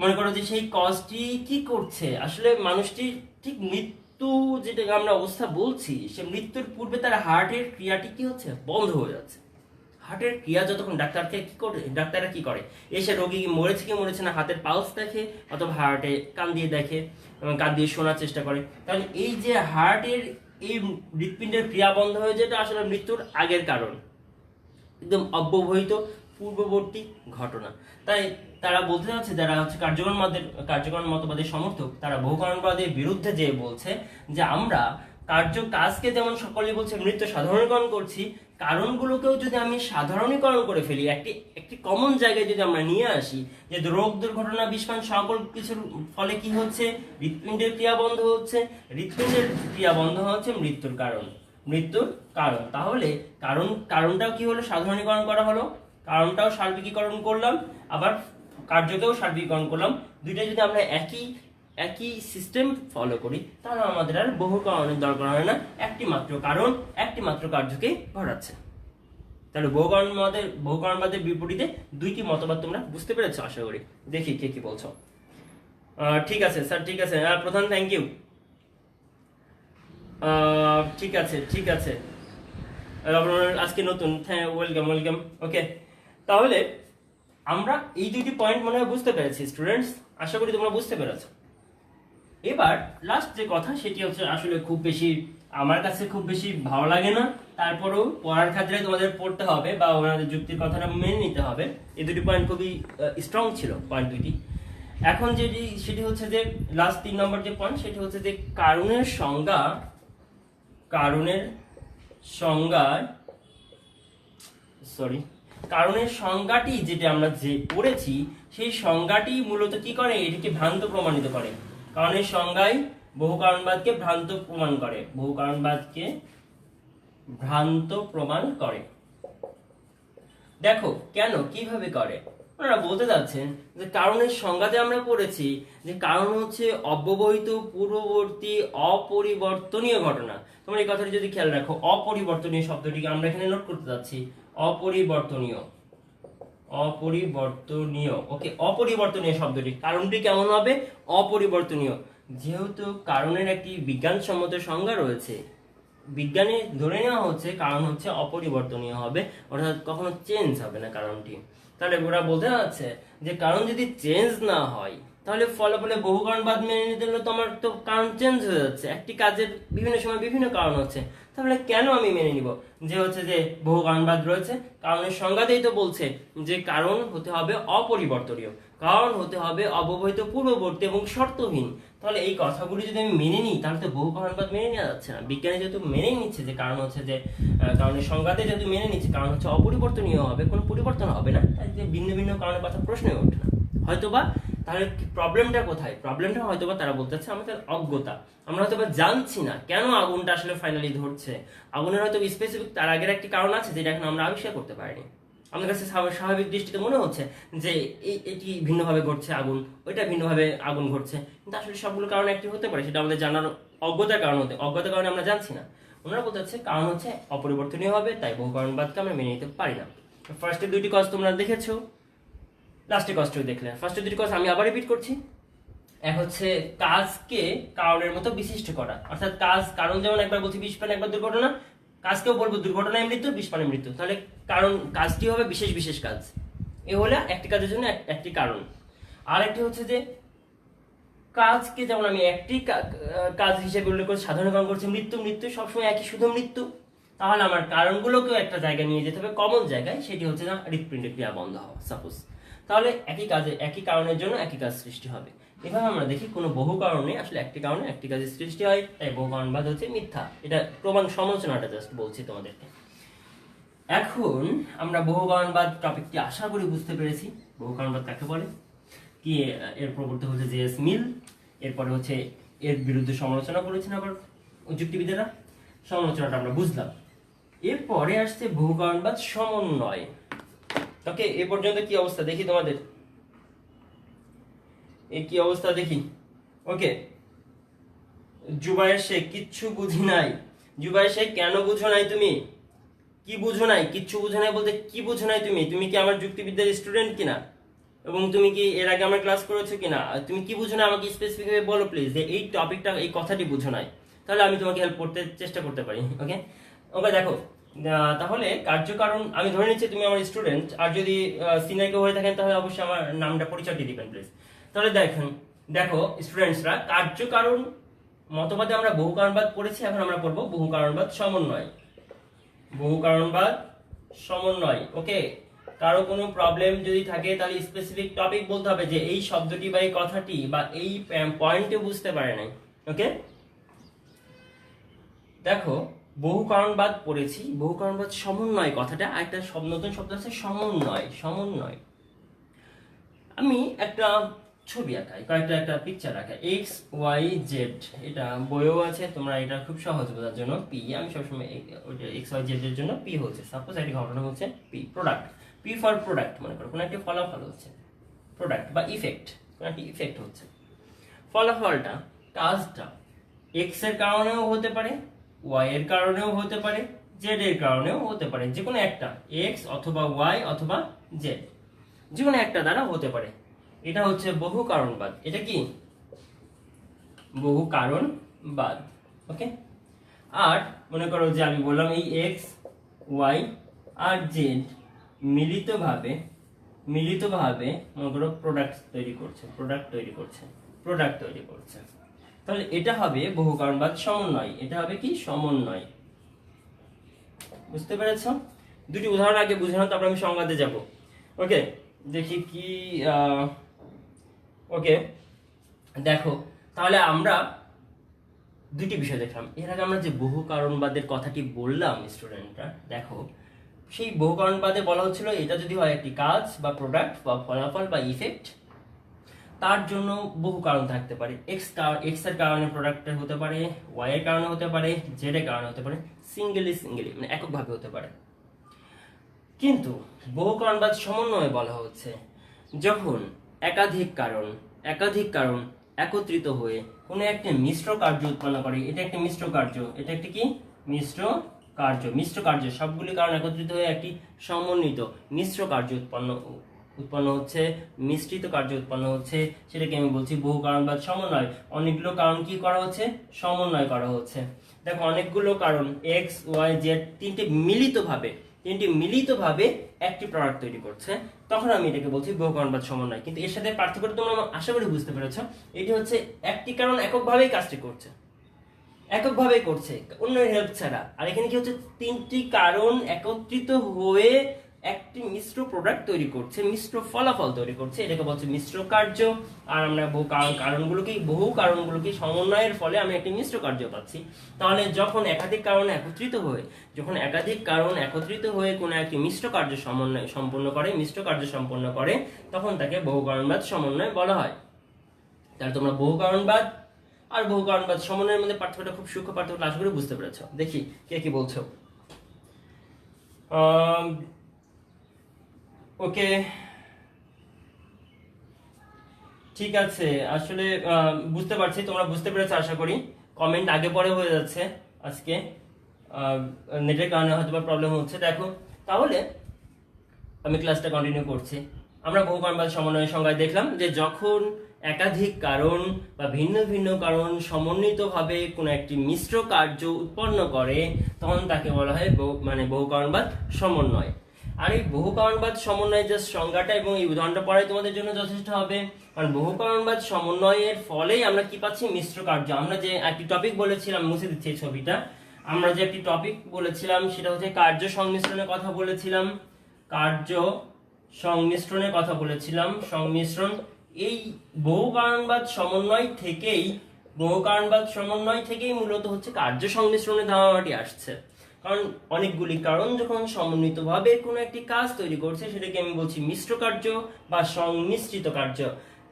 মনে করো যে সেই কজটি কি করছে, আসলে মানুষটি ঠিক মৃত্যু যেটাকে আমরা অবস্থা বলছি, সে মৃত্যুর পূর্বে তার হার্টের ক্রিয়াটি কি হচ্ছে? বন্ধ হয়ে যাচ্ছে। হার্টের ক্রিয়া যতক্ষণ ডাক্তাররা কি করে, এসে রোগী মরেছে কি মরেছে না হাতের পালস দেখে, অথবা হার্টে কান দিয়ে দেখে এবং কান দিয়ে শোনার চেষ্টা করে। তাহলে এই যে হার্টের এই হৃৎপিণ্ডের ক্রিয়া বন্ধ হয়ে যেটা আসলে মৃত্যুর আগের কারণ, একদম অব্যবহিত পূর্ববর্তী ঘটনা। তাই তারা বলতে যাচ্ছে, যারা হচ্ছে কার্যকরণ মতবাদের সমর্থক, তারা বহুকারণবাদের বিরুদ্ধে যে বলছে যে আমরা কাজকে যেমন সকলে বলছে মৃত্যু সাধারণীকরণ করছি, কারণগুলোকেও যদি আমি সাধারণীকরণ করে ফেলি, একটি কমন জায়গায় যদি আমরা নিয়ে আসি, যে রোগ দুর্ঘটনা বিষপান সকল কিছুর ফলে কি হচ্ছে? হৃৎপিণ্ডের ক্রিয়া বন্ধ হচ্ছে, হৃৎপিণ্ডের ক্রিয়া বন্ধ হচ্ছে মৃত্যুর কারণ। তাহলে কারণটাও কি হলো? সাধারণীকরণ করা হলো, কারণটাও সার্বিকীকরণ করলাম, আবার কার্যকেও সার্বিকীকরণ করলাম। দুইটা যদি আমরা একই সিস্টেম ফলো করি, তাহলে আমাদের আর বহু কারণের দরকার হয় না, একটি মাত্র কারণ একটি মাত্র কার্যকে ঘটাচ্ছে। তাহলে বহুকারণবাদের বিপরীতে দুইটি মতবাদ তোমরা বুঝতে পেরেছো আশা করি। দেখি কে কি বলছো। ঠিক আছে স্যার, ঠিক আছে প্রধান, থ্যাংক ইউ। ঠিক আছে আজকে নতুন, ওয়েলকাম। ওকে, তাহলে আমরা এই দুইটি পয়েন্ট মনে হয় বুঝতে পেরেছি স্টুডেন্টস, আশা করি তোমরা বুঝতে পেরেছো। এবার লাস্ট যে কথা, সেটি হচ্ছে আসলে আমার কাছে খুব বেশি ভালো লাগে না, তারপরেও পড়ার ক্ষেত্রে তোমাদের পড়তে হবে বা ওনাদের যুক্তির কথাটা মেনে নিতে হবে। এই দুটি পয়েন্ট খুবই স্ট্রং ছিল পয়েন্ট দুইটি। এখন সেটি হচ্ছে যে লাস্ট 3 নম্বর যে পয়েন্ট, সেটি হচ্ছে যে কারণের সংজ্ঞাটি যেটা আমরা যে পড়েছি, সেই সংজ্ঞাটি মূলত কি করে? এটিকে ভ্রান্ত প্রমাণিত করে। কারণের সংজ্ঞায় বহুকারণবাদকে ভ্রান্ত প্রমাণ করে। দেখো কেন, কিভাবে করে? ওনারা বলতে যাচ্ছেন যে কারণের সংজ্ঞাতে আমরা পড়েছি যে কারণ হচ্ছে অব্যবহিত পূর্ববর্তী অপরিবর্তনীয় ঘটনা। তোমরা এই কথাটি যদি খেয়াল রাখো, অপরিবর্তনীয় শব্দটিকে আমরা এখানে নোট করতে যাচ্ছি, অপরিবর্তনীয়। ওকে, অপরিবর্তনীয় শব্দটি, কারণটি কেমন হবে? অপরিবর্তনীয়। যেহেতু কারণের একটি বিজ্ঞানসম্মত সংজ্ঞা রয়েছে, বিজ্ঞানে ধরে নেওয়া হচ্ছে কারণ হচ্ছে অপরিবর্তনীয় হবে, অর্থাৎ কখনো চেঞ্জ হবে না কারণটি। তাহলে ওরা বলতে যাচ্ছে যে কারণ যদি চেঞ্জ না হয়, তাহলে ফলাফলে বহুকারণবাদ মেনে নিতে হলে তোমার তো কারণ চেঞ্জ হয়ে যাচ্ছে, একটি কাজের বিভিন্ন সময় বিভিন্ন কারণ হচ্ছে, তাহলে কেন আমি মেনে নিব যে হচ্ছে যে বহুকারণবাদ রয়েছে? কারণের সংজ্ঞাতেই তো বলছে যে কারণ হতে হবে অপরিবর্তনীয়, কারণ হতে হবে অব্যবহিত পূর্ববর্তী এবং শর্তহীন। তাহলে এই কথাগুলি যদি আমি মেনে নিই, তাহলে তো বহুকারণবাদ মেনে নেওয়া যাচ্ছে না। বিজ্ঞানী যেহেতু মেনে নিচ্ছে যে কারণ হচ্ছে যে কারণের সংজ্ঞাতে যেহেতু মেনে নিচ্ছে কারণ হচ্ছে অপরিবর্তনীয় হবে, কোনো পরিবর্তন হবে না, তাই যে ভিন্ন ভিন্ন কারণের কথা প্রশ্নই ওঠে না। হয়তোবা তাহলে প্রবলেমটা কোথায়? প্রবলেমটা হয়তোবা তারা বলতে চাচ্ছে আমাদের অজ্ঞতা। আমরা হয়তোবা জানছি না কেন আগুনটা আসলে ফাইনালি ধরছে। আগুনের হয়তো স্পেসিফিক তার আগের একটি কারণ আছে যেটা এখন আমরা আবিষ্কার করতে পারিনি। আমাদের কাছে স্বাভাবিক দৃষ্টিতে মনে হচ্ছে যে এটি ভিন্নভাবে ঘটছে আগুন, ওইটা ভিন্নভাবে আগুন ঘটছে, কিন্তু আসলে সবগুলো কারণ একটি হতে পারে, সেটা আমাদের জানার অজ্ঞতার কারণে আমরা জানছি না। ওনারা বলতে চাচ্ছে কারণ হচ্ছে অপরিবর্তনীয় হবে, তাই বহুকারণবাদকে আমরা মেনে নিতে পারি না। ফার্স্টের দুইটি কজ তোমরা দেখেছো, লাস্টের কজটিও দেখলে। ফার্স্টের দুটি কজ আমি আবার রিপিট করছি। এক হচ্ছে কাজকে কারণের মতো বিশিষ্ট করা, অর্থাৎ কারণ যেমন একবার বলছি বিষপান, একবার দুর্ঘটনা, কাজকেও বলবো দুর্ঘটনায় মৃত্যু, বিষপানে মৃত্যু, তাহলে কাজটি হবে বিশেষ কাজ। এ হলে একটি কাজের জন্য একটি কারণ। আর একটি হচ্ছে যে কাজকে যেমন আমি একটি কাজ হিসেবে উল্লেখ করে সাধারণীকরণ করছি, মৃত্যু সবসময় একই, শুধু মৃত্যু, তাহলে আমার কারণগুলোকেও একটা জায়গায় নিয়ে যেতে হবে, কমন জায়গায়, সেটি হচ্ছে না হৃৎপিণ্ডের ক্রিয়া বন্ধ হওয়া সাপোজ। তাহলে একই কারণের জন্য একই কাজ সৃষ্টি হবে। এভাবে আমরা দেখি কোনো বহু কারণে আসলে একটি কারণে একটি কাজের সৃষ্টি হয়, তাই বহু কারণবাদ হচ্ছে মিথ্যা। এটা প্রমাণ সমালোচনাটা জাস্ট বলছি তোমাদেরকে। এখন আমরা বহু কারণবাদ টপিকটি আশা করি বুঝতে পেরেছি। বহু কারণবাদ কাকে বলে, কি এর প্রবর্তক হচ্ছে জে এস মিল, এরপরে হচ্ছে এর বিরুদ্ধে সমালোচনা করেছেন আবার যুক্তিবিদেরা, সমালোচনাটা আমরা বুঝলাম। এরপরে আসছে বহুকারণবাদ সমন্বয়। ওকে, এ পর্যন্ত কি অবস্থা দেখি তোমাদের, এই কি অবস্থা দেখি। ওকে, জুবায়ের শেখ কিচ্ছু বুঝি নাই। জুবায়ের শেখ কেন বুঝো নাই তুমি? কি বুঝো নাই? কিচ্ছু বুঝো নাই বলতে কি বুঝো নাই তুমি? তুমি কি আমার যুক্তিবিদ্যার স্টুডেন্ট কিনা? এবং তুমি কি এর আগে আমার ক্লাস করেছো কিনা? তুমি কি বুঝো না আমাকে স্পেসিফিক ভাবে বলো প্লিজ, যে এই টপিকটা, এই কথাটি বুঝো নাই, তাহলে আমি তোমাকে হেল্প করতে চেষ্টা করতে পারি। ওকে ওকে, দেখো তাহলে কার্যকারণ, আমি ধরে নিচ্ছি তুমি আমার স্টুডেন্ট, আর যদি সিনিয়র কেউ হয়ে থাকেন তাহলে অবশ্যই আমার নামটা পরিচয়টি দিবেন প্লিজ। তাহলে দেখেন, দেখো স্টুডেন্টসরা, কার্যকারণ মতবাদে আমরা বহু কারণবাদ পড়েছি, এখন আমরা পড়বো বহু কারণবাদ সমন্বয়। বহু কারণবাদ সমন্বয়। ওকে, কারো কোনো প্রবলেম যদি থাকে তাহলে স্পেসিফিক টপিক বলতে হবে, যে এই শব্দটি বা এই কথাটি বা এই পয়েন্টে বুঝতে পারে নাই। ওকে, দেখো বহু কারণবাদ পড়েছি, বহু কারণবাদ সমন্বয় কথাটা একটা নতুন শব্দ আছে, সমন্বয়। সমন্বয়, আমি একটা ছবি আঁকাই, কয়েকটা একটা পিকচার আঁকাই, এক্স ওয়াই জেড, এটা বইও আছে, তোমরা এটা খুব সহজ বোঝার জন্য পি, আমি সবসময় এক্স ওয়াই জেড এর জন্য পি হচ্ছে, সাপোজ একটি ঘটনা হচ্ছে P, product, P for product, মনে করো কোনো একটি ফলাফল হচ্ছে প্রোডাক্ট, বা ইফেক্ট, কোনো একটি ইফেক্ট হচ্ছে। ফলাফলটা, কাজটা এক্স এর কারণেও হতে পারে, ওয়াই এর কারণেও হতে পারে, জেড এর কারণেও হতে পারে, যে কোনো একটা, এক্স অথবা ওয়াই অথবা জেড, যে কোনো একটা দ্বারা হতে পারে। এটা হচ্ছে বহু কারণবাদ। এটা কি? বহু কারণবাদ। ওকে, আর মনে করো যে আমি বললাম এই এক্স ওয়াই আর জেড মিলিতভাবে মনে করো প্রোডাক্ট তৈরি করছে, তাহলে এটা হবে বহু কারণবাদ সমন্বয়। এটা হবে কি? সমন্বয়। বুঝতে পেরেছো? দুটি উদাহরণ আগে বুঝে নাও, তারপর আমি সংজ্ঞাতে যাব। ওকে, দেখি কি ওকে, দেখো তাহলে আমরা দুটি বিষয় দেখলাম। এর আগে আমরা যে বহু কারণবাদের কথাটি বললাম স্টুডেন্টরা, দেখো সেই বহু কারণবাদে বলা হচ্ছিল এটা যদি হয় একটি কাজ বা প্রোডাক্ট বা ফলাফল বা ইফেক্ট, তার জন্য বহু কারণ থাকতে পারে। এক্স এর কারণে প্রোডাক্টটা হতে পারে, ওয়াই এর কারণে হতে পারে, জেড এর কারণে হতে পারে, সিঙ্গেলি মানে এককভাবে হতে পারে। কিন্তু বহু কারণবাদ সমন্বয়ে বলা হচ্ছে যখন একাধিক কারণ একত্রিত হয়ে কোনো একটা মিশ্র কার্য উৎপন্ন করে। এটা একটি মিশ্র কার্য, এটা একটি কি? মিশ্র কার্য, সবগুলি কারণ একত্রিত হয়ে একটি সমন্বিত মিশ্র কার্য উৎপন্ন হচ্ছে, মিশ্রিত কার্য উৎপন্ন হচ্ছে, সেটাকে আমি বলছি বহু কারণবাদ সমন্বয়। অনেকগুলো কারণ কি করা হচ্ছে? সমন্বয় করা হচ্ছে। দেখো অনেকগুলো কারণ এক্স ওয়াই জেড তিনটি মিলিতভাবে একটি প্রোডাক্ট তৈরি করছে, তখন আমি এটাকে বলছি বহু কারণবাদ সমন্বয়। কিন্তু এর সাথে পার্থক্য তোমরা আশা করি বুঝতে পেরেছো। এটি হচ্ছে একটি কারণ এককভাবেই কাজটি করছে, অন্য হেল্প ছাড়া। আর এখানে কি হচ্ছে? তিনটি কারণ একত্রিত হয়ে একটি মিশ্র প্রোডাক্ট তৈরি করছে, মিশ্র ফলাফল তৈরি করছে, এটাকে বলছে মিশ্র কার্য। আর আমরা বহু কারণগুলোকে সমন্বয়ের ফলে আমি একটি মিশ্র কার্য পাচ্ছি। তাহলে যখন একাধিক কারণ একত্রিত হয়ে কোনো একটি মিশ্র কার্য সম্পন্ন করে, তখন তাকে বহু কারণবাদ সমন্বয় বলা হয়। তাহলে তোমরা বহু কারণবাদ আর বহু কারণবাদ সমন্বয়ের মধ্যে পার্থক্যটা, খুব সূক্ষ্ম পার্থক্য, আশা করি বুঝতে পেরেছো। দেখি কে কি বলছো। ওকে, ঠিক আছে, আসলে বুঝতে পারছি তোমরা বুঝতে পেরেছো আশা করি। কমেন্ট আগে পরে হয়ে যাচ্ছে আজকে, নেটের কারণে হয়তো প্রবলেম হচ্ছে। দেখো তাহলে আমি ক্লাসটা কন্টিনিউ করছি। আমরা বহু কারণবাদ সমন্বয়ের সংজ্ঞায় দেখলাম যে যখন একাধিক কারণ বা ভিন্ন ভিন্ন কারণ সমন্বিতভাবে কোনো একটি মিশ্র কার্য উৎপন্ন করে, তখন তাকে বলা হয় বহু কারণবাদ সমন্বয়। আর এই বহু কারণবাদ সমন্বয়ের যে সংজ্ঞাটা এবং এই উদাহরণটা পড়াই তোমাদের জন্য যথেষ্ট হবে। কারণ বহু কারণবাদ সমন্বয়ের ফলেই আমরা কি পাচ্ছি? মিশ্র কার্য। আমরা যে একটি টপিক বলেছিলাম, মুছে দিচ্ছি এই ছবিটা, আমরা যে একটি টপিক বলেছিলাম সেটা হচ্ছে কার্য সংমিশ্রণের কথা বলেছিলাম। সংমিশ্রণ। এই বহু কারণবাদ সমন্বয় থেকেই মূলত হচ্ছে কার্য সংমিশ্রণের ধারণাটি আসছে। কারণ অনেকগুলি কারণ যখন সমন্বিতভাবে কোনো একটি কাজ তৈরি করছে, সেটাকে আমি বলছি মিশ্র কার্য বা সংমিশ্রিত কার্য।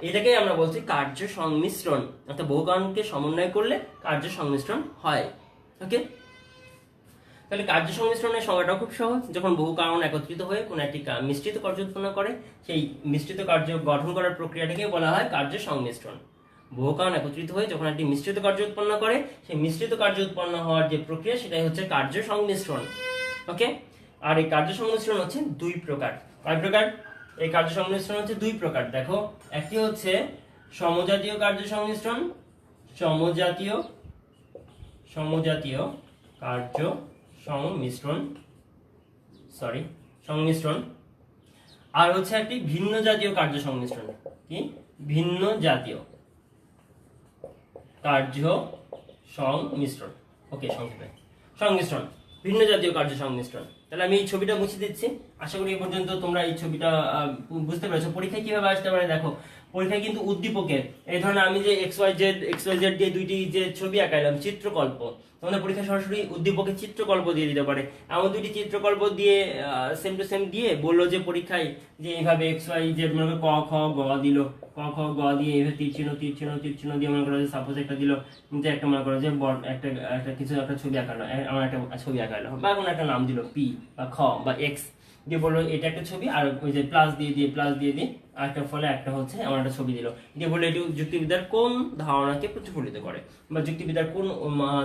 এটাকে আমরা বলছি কার্য সংমিশ্রণ। অর্থাৎ বহু কারণকে সমন্বয় করলে কার্য সংমিশ্রণ হয়। ওকে, তাহলে কার্য সংমিশ্রণের সংজ্ঞাটা খুব সহজ, যখন বহু কারণ একত্রিত হয়ে কোনো একটি মিশ্রিত কার্য উৎপন্ন করে, সেই মিশ্রিত কার্য গঠন করার প্রক্রিয়াটাকে বলা হয় কার্য সংমিশ্রণ। বহু কারণ একত্রিত হয়ে যখন একটি মিশ্রিত কার্য উৎপন্ন করে, সেই মিশ্রিত কার্য উৎপন্ন হওয়ার যে প্রক্রিয়া সেটাই হচ্ছে কার্য সংমিশ্রণ। ওকে, আর এই কার্য সংমিশ্রণ হচ্ছে দুই প্রকার। কয় প্রকার? এই কার্য সংমিশ্রণ হচ্ছে দুই প্রকার। দেখো, একটি হচ্ছে সমজাতীয় কার্য সংমিশ্রণ, সমজাতীয় কার্য সংমিশ্রণ, আর হচ্ছে একটি ভিন্ন জাতীয় কার্য সংমিশ্রণ। কি? ভিন্ন জাতীয় কার্য সংমিশ্রণ। ওকে, সংক্ষেপে সংমিশ্রণ, ভিন্ন জাতীয় কার্য সংমিশ্রণ। তাহলে আমি এই ছবিটা মুছে দিচ্ছি। আশা করি এই পর্যন্ত তোমরা এই ছবিটা বুঝতে পেরেছো। পরীক্ষায় কিভাবে আসতে পারে দেখো, পরীক্ষায় কিন্তু উদ্দীপকের এই ধরনের আমি যে এক্স ওয়াই জেড দিয়ে দুইটি যে ছবি আঁকাইলাম চিত্রকল্প, তোমাদের পরীক্ষা সরাসরি উদ্দীপকে চিত্রকল্প দিয়ে দিতে পারে। এমন দুইটি চিত্রকল্প দিয়ে সেম টু সেম দিয়ে বললো যে পরীক্ষায় যে এইভাবে এক্স ওয়াই জেড মনে করে ক খ গ দিল, ক খ গ দিয়ে এইভাবে তীর চিহ্ন দিয়ে মনে করো যে সাপোজ একটা দিল, কিন্তু একটা মনে করো যে একটা কিছু একটা ছবি আঁকালো, আমার একটা ছবি আঁকালো বা কোনো একটা নাম দিল পি বা খ বা এক্স দিয়ে বললো এটা একটা ছবি, আর ওই যে প্লাস দিয়ে আর একটা ফলে একটা হচ্ছে আমার একটা ছবি দিল, দিয়ে বললো এটি যুক্তিবিদ্যার কোন ধারণাকে প্রতিফলিত করে বা যুক্তিবিদ্যার কোন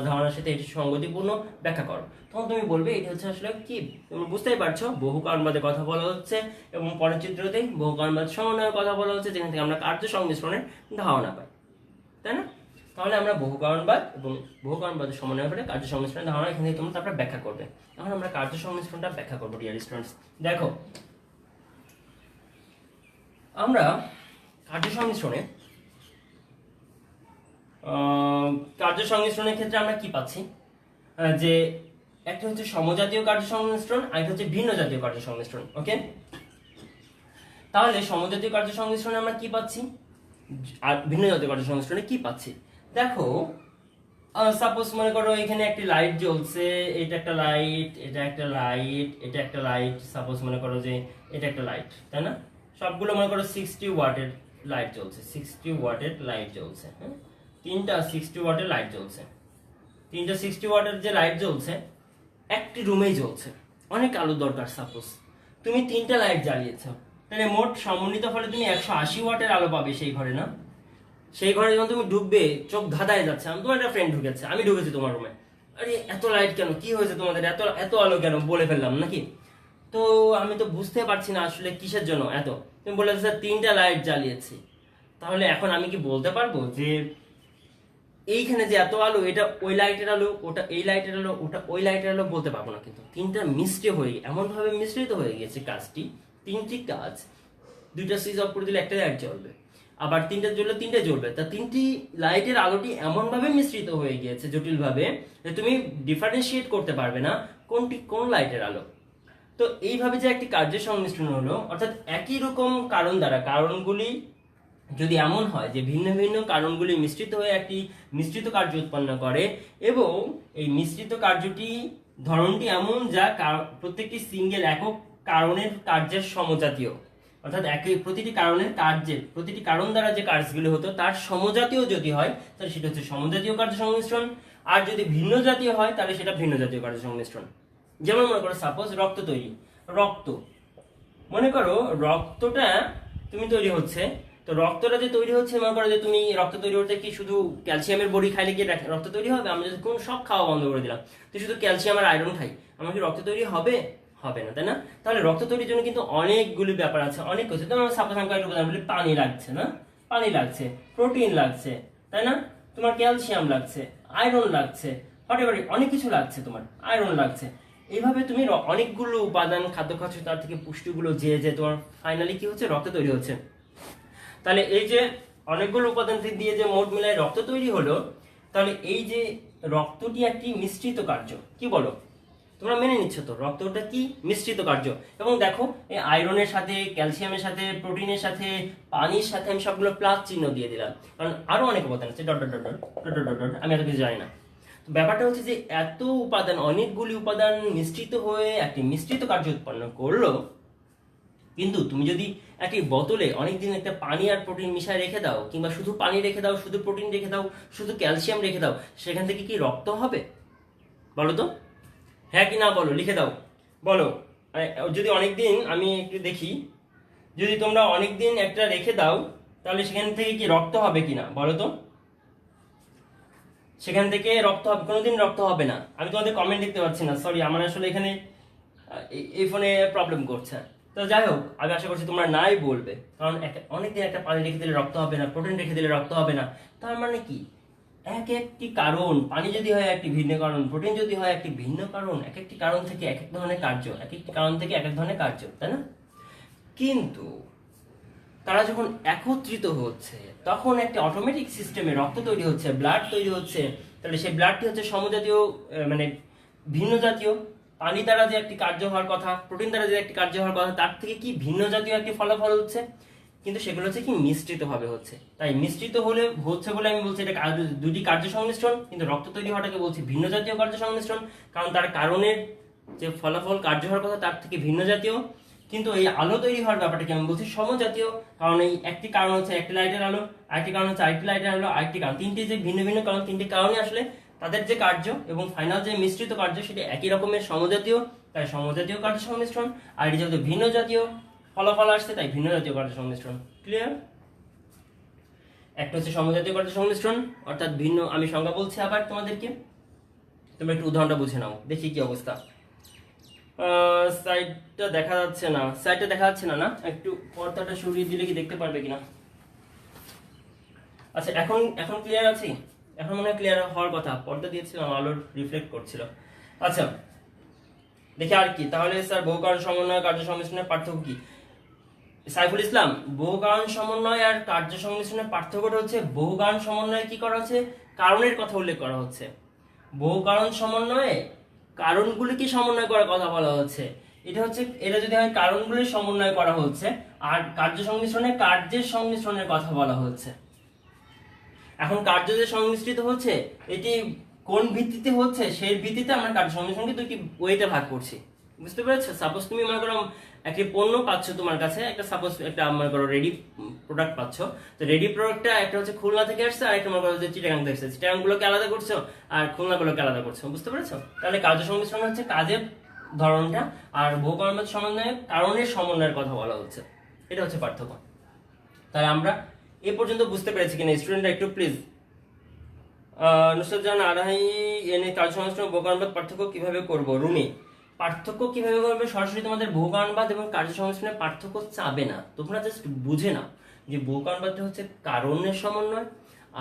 ধারণার সাথে এটি সঙ্গতিপূর্ণ ব্যাখ্যা করো। তখন তুমি বলবে এটি হচ্ছে আসলে কি। তুমি বুঝতেই পারছো বহু কারণবাদে কথা বলা হচ্ছে, এবং পরের চিত্রতেই বহু কারণবাদ সমন্বয়ের কথা বলা হচ্ছে, যেখান থেকে আমরা কার্য সংমিশ্রণের ধারণা পাই, তাই না? তাহলে আমরা বহু কারণবাদ এবং বহু কারণবাদের সমন্বয় করে কার্য সংমিশ্রণের ধারণা এখান থেকে তোমরা তারপরে ব্যাখ্যা করবে। এখন আমরা কার্য সংমিশ্রণটা ব্যাখ্যা করবো ডিয়ার স্টুডেন্টস। দেখো, আমরা কার্য সংমিশ্রণের ক্ষেত্রে আমরা কি পাচ্ছি, যে একটা হচ্ছে সমজাতীয় কার্য সংমিশ্রণ, আর একটা হচ্ছে ভিন্ন জাতীয় কার্য সংমিশ্রণ। ওকে, তাহলে সমজাতীয় কার্য সংমিশ্রণে আমরা কি পাচ্ছি আর ভিন্ন জাতীয় কার্য সংমিশ্রণে কি পাচ্ছি? দেখো, সাপোজ মনে করো এখানে একটি লাইট জ্বলছে, এটা একটা লাইট, এটা একটা লাইট, এটা একটা লাইট, সাপোজ মনে করো যে এটা একটা লাইট, তাই না? সবগুলো মনে করো 60 ওয়াটের লাইট জ্বলছে, 60 ওয়াটের লাইট জ্বলছে। হ্যাঁ, তিনটা 60 ওয়াটের লাইট জ্বলছে, তিনটা 60 ওয়াটের যে লাইট জ্বলছে একটি রুমেই জ্বলছে, অনেক আলো দরকার। সাপোজ তুমি তিনটা লাইট জ্বালিয়েছ, তাহলে মোট সমন্বিত ফলে তুমি 180 ওয়াটের আলো পাবে সেই ঘরে, না? সেই ঘরে যখন তুমি ঢুকবে চোখ ধাঁধায় যাচ্ছে, আমি তোমার একটা ফ্রেন্ড ঢুকেছে, আমি ঢুকেছি তোমার রুমে, আরে এত লাইট কেন, কি হয়েছে তোমাদের, এত এত আলো কেন, বলে ফেললাম নাকি? তো আমি তো বুঝতে পারছি না আসলে কিসের জন্য এত। তুমি বলে স্যার তিনটা লাইট জ্বালিয়েছি, তাহলে এখন আমি কি বলতে পারবো যে এইখানে যে এত আলো এটা ওই লাইটের আলো, ওটা এই লাইটের আলো, ওটা ওই লাইটের আলো বলতে পারবো না। কিন্তু তিনটা মিশ্রিত হয়ে এমন ভাবে মিশ্রিত হয়ে গেছে কাজটি, তিনটি কাজ, দুইটা সুইচ অফ করে দিলে একটা লাইট জ্বলবে, আবার তিনটা জ্বললে তিনটা জ্বলবে। তা তিনটি লাইটের আলোটি এমন ভাবে মিশ্রিত হয়ে গিয়েছে জটিল ভাবে যে তুমি ডিফারেন্সিয়েট করতে পারবে না কোনটি কোন লাইটের আলো। তো এইভাবে যে একটি কার্যের সংমিশ্রণ হলো, অর্থাৎ একই রকম কারণ দ্বারা কারণগুলি যদি এমন হয় যে ভিন্ন ভিন্ন কারণগুলি মিশ্রিত হয়ে একটি মিশ্রিত কার্য উৎপন্ন করে, এবং এই মিশ্রিত কার্যটি ধরনটি এমন যা প্রত্যেকটি সিঙ্গেল একক কারণের কার্যের সমজাতীয়, অর্থাৎ প্রতিটি কারণ দ্বারা যে কার্যগুলি হতো তার সমজাতীয় যদি হয় তাহলে সেটা হচ্ছে সমজাতীয় কার্য সংমিশ্রণ, আর যদি ভিন্ন জাতীয় হয় তাহলে সেটা ভিন্ন জাতীয় কার্য সংমিশ্রণ। যেমন মনে করো সাপোজ রক্ত তৈরি, রক্ত মনে করো রক্তটা তুমি তৈরি হচ্ছে, তো রক্তটা যে তৈরি হচ্ছে মনে করো যে তুমি রক্ত তৈরি করতে কি শুধু ক্যালসিয়ামের বড়ি খাইলে কি রক্ত তৈরি হবে? আমি যদি কোন সব খাওয়া বন্ধ করে দিলাম, তো শুধু ক্যালসিয়াম আর আয়রন খাই, আমার কি রক্ত তৈরি হবে? হবে না, তাই না? তাহলে রক্ত তৈরির জন্য কিন্তু অনেকগুলি ব্যাপার আছে, অনেক কিছু। তোমার সাপোজ আমি কয়েকটা উদাহরণ বলি, পানি লাগছে, না? পানি লাগছে, প্রোটিন লাগছে, তাই না? তোমার ক্যালসিয়াম লাগছে, আয়রন লাগছে, অনেক কিছু লাগছে, তোমার আয়রন লাগছে। এইভাবে তুমি অনেকগুলো উপাদান খাদ্য খাচ্ছ, তার থেকে পুষ্টিগুলো যে তোমার ফাইনালি কি হচ্ছে, রক্ত তৈরি হচ্ছে। তাহলে এই যে অনেকগুলো উপাদান দিয়ে যে মোট মিলায় রক্ত তৈরি হলো, তাহলে এই যে রক্তটি একটি মিশ্রিত কার্য, কি বলো? তোমরা মেনে নিচ্ছ তো রক্তটা কি মিশ্রিত কার্য? এবং দেখো এই আয়রনের সাথে, ক্যালসিয়ামের সাথে, প্রোটিনের সাথে, পানির সাথে আমি সবগুলো প্লাস চিহ্ন দিয়ে দিলাম, কারণ আরো অনেক উপাদান আছে, dot dot dot dot dot dot, আমি এত কিছু জানি না। ব্যাপারটা হচ্ছে যে এত উপাদান, অনেকগুলি উপাদান মিশ্রিত হয়ে একটি মিশ্রিত কার্য উৎপন্ন করলো, কিন্তু তুমি যদি একটি বোতলে অনেকদিন একটা পানি আর প্রোটিন মিশায় রেখে দাও, কিংবা শুধু পানি রেখে দাও, শুধু প্রোটিন রেখে দাও, শুধু ক্যালসিয়াম রেখে দাও, সেখান থেকে কি রক্ত হবে? বলো তো। হ্যাঁ কি না বলো, লিখে দাও, বলো। যদি অনেক দিন আমি একটু দেখি, যদি তোমরা অনেক দিন একটা রেখে দাও তাহলে সেখান থেকে কি রক্ত হবে কিনা বলো তো। সেখান থেকে রক্ত হবে? কোনোদিন রক্ত হবে না। আমি তোমাদের কমেন্ট দেখতে পাচ্ছি না, সরি, আমার আসলে এখানে এই ফোনে প্রবলেম করছে। তো যাই হোক, আমি আশা করছি তোমরা নাই বলবে, কারণ অনেকদিন একটা পানি রেখে দিলে রক্ত হবে না, প্রোটিন রেখে দিলে রক্ত হবে না, তার মানে কি এক একটি কারণ, পানি যদি হয় একটি ভিন্ন কারণ, প্রোটিন যদি হয় একটি ভিন্ন কারণ, এক একটি কারণ থেকে এক এক ধরনের কার্য, এক একটি কারণ থেকে এক এক ধরনের কার্য, তাই না? কিন্তু তারা যখন একত্রিত হচ্ছে তখন একটা অটোমেটিক সিস্টেমে রক্ত তৈরি হচ্ছে, ব্লাড তৈরি হচ্ছে। তাহলে সেই ব্লাডটি হচ্ছে সমজাতীয়, মানে ভিন্ন জাতীয়। পানি দ্বারা যে একটি কার্য হওয়ার কথা, প্রোটিন দ্বারা যে একটি কার্য হওয়ার কথা, তার থেকে কি ভিন্ন জাতীয় একটি ফলাফল হচ্ছে। কিন্তু সেগুলো হচ্ছে কি মিশ্রিত ভাবে হচ্ছে। তাই মিশ্রিত হলে হচ্ছে বলে আমি বলছি এটা দুটি কার্য সংমিশ্রণ, কিন্তু রক্ত তৈরি হওয়াটাকে বলছি ভিন্ন জাতীয় কার্য সংমিশ্রণ, কারণ তার কারণের যে ফলাফল কার্য হওয়ার কথা তার থেকে ভিন্ন জাতীয়। কিন্তু এই আলো তৈরি হওয়ার ব্যাপারটাকে আমি বলছি সমজাতীয়, কারণ এই একটি কারণ হচ্ছে একটি লাইটের আলো, আরেকটি কারণ হচ্ছে আরেকটি লাইটের আলো, আরেকটি কারণ, তিনটি যে ভিন্ন ভিন্ন কারণ, তিনটি কারণে আসলে তাদের যে কার্য এবং ফাইনাল যে মিশ্রিত কার্য সেটা একই রকমের সমজাতীয়, তাই সমজাতীয় কার্য সংমিশ্রণ। আর এটি যেহেতু ভিন্ন জাতীয় ফলাফল আসছে তাই ভিন্ন জাতীয় কার্য সংমিশ্রণ। ক্লিয়ার? একটা হচ্ছে সমজাতীয় কার্য সংমিশ্রণ, অর্থাৎ ভিন্ন। আমি সংজ্ঞা বলছি আবার তোমাদেরকে, তোমরা একটু উদাহরণটা বুঝে নাও, দেখি কি অবস্থা। সাইডটা দেখা যাচ্ছে না, সাইডটা দেখা যাচ্ছে না, না একটু পর্দাটা সরিয়ে দিলে কি দেখতে পারবে কিনা? আচ্ছা, এখন এখন ক্লিয়ার আছে? এখন মনে হয় ক্লিয়ার হওয়ার কথা, পর্দা দিয়েছিলাম, আলোর রিফ্লেক্ট করছিল। আচ্ছা, দেখি আর কি তাহলে স্যার, বহু কারণ সমন্বয় কার্য সংমিশ্রণের পার্থক্য কি? সাইফুল ইসলাম, বহু কারণ সমন্বয় আর কার্য সংমিশ্রণের পার্থক্যটা হচ্ছে, বহু কারণ সমন্বয়ে কি করা হচ্ছে, কারণের কথা উল্লেখ করা হচ্ছে। বহু কারণ সমন্বয়ে কারণগুলিকে সমন্বয় করার কথা বলা হচ্ছে। এটা যদি হয় কারণগুলির সমন্বয় করা হচ্ছে, আর কার্য সংমিশ্রণে কার্যের সংমিশ্রণের কথা বলা হচ্ছে। এখন কার্য যে সংমিশ্রিত হচ্ছে এটি কোন ভিত্তিতে হচ্ছে, সেই ভিত্তিতে আমরা কার্য সংমিশ্রণকে দুটি ওয়েতে ভাগ করছি। বুঝতে পেরেছো? সাপোজ তুমি মনে করো একটি পণ্য পাচ্ছ তোমার কাছে, একটা মনে করো রেডি প্রোডাক্ট পাচ্ছ। তো রেডি প্রোডাক্টটা একটা হচ্ছে খুলনা থেকে আসছে, আর একটা মনে করো যে চিটাগাং থেকে আসছে। চিটাগাং গুলোকে আলাদা করছো আর খুলনা গুলোকে আলাদা করছো। বুঝতে পেরেছো? তাহলে কার্য সংমিশ্রণ হচ্ছে কাজের ধরনটা, আর বহু কারণের সমন্বয়ে কারণের সমন্বয়ের কথা বলা হচ্ছে। এটা হচ্ছে পার্থক্য। তাই আমরা এ পর্যন্ত বুঝতে পেরেছি কিনা স্টুডেন্টরা? একটু প্লিজ। নুসরাত জাহান আড়াই এনে কার্য সংমিশ্রণ বহু কারণবাদ পার্থক্য কিভাবে করব? রুমি, পার্থক্য কিভাবে করবে? সরাসরি তোমাদের বহু কারণবাদ এবং কার্য সংমিশ্রণের পার্থক্য চাবে না, তোমরা জাস্ট বুঝে নাও যে বহু কারণবাদটা হচ্ছে কারণের সমন্বয়,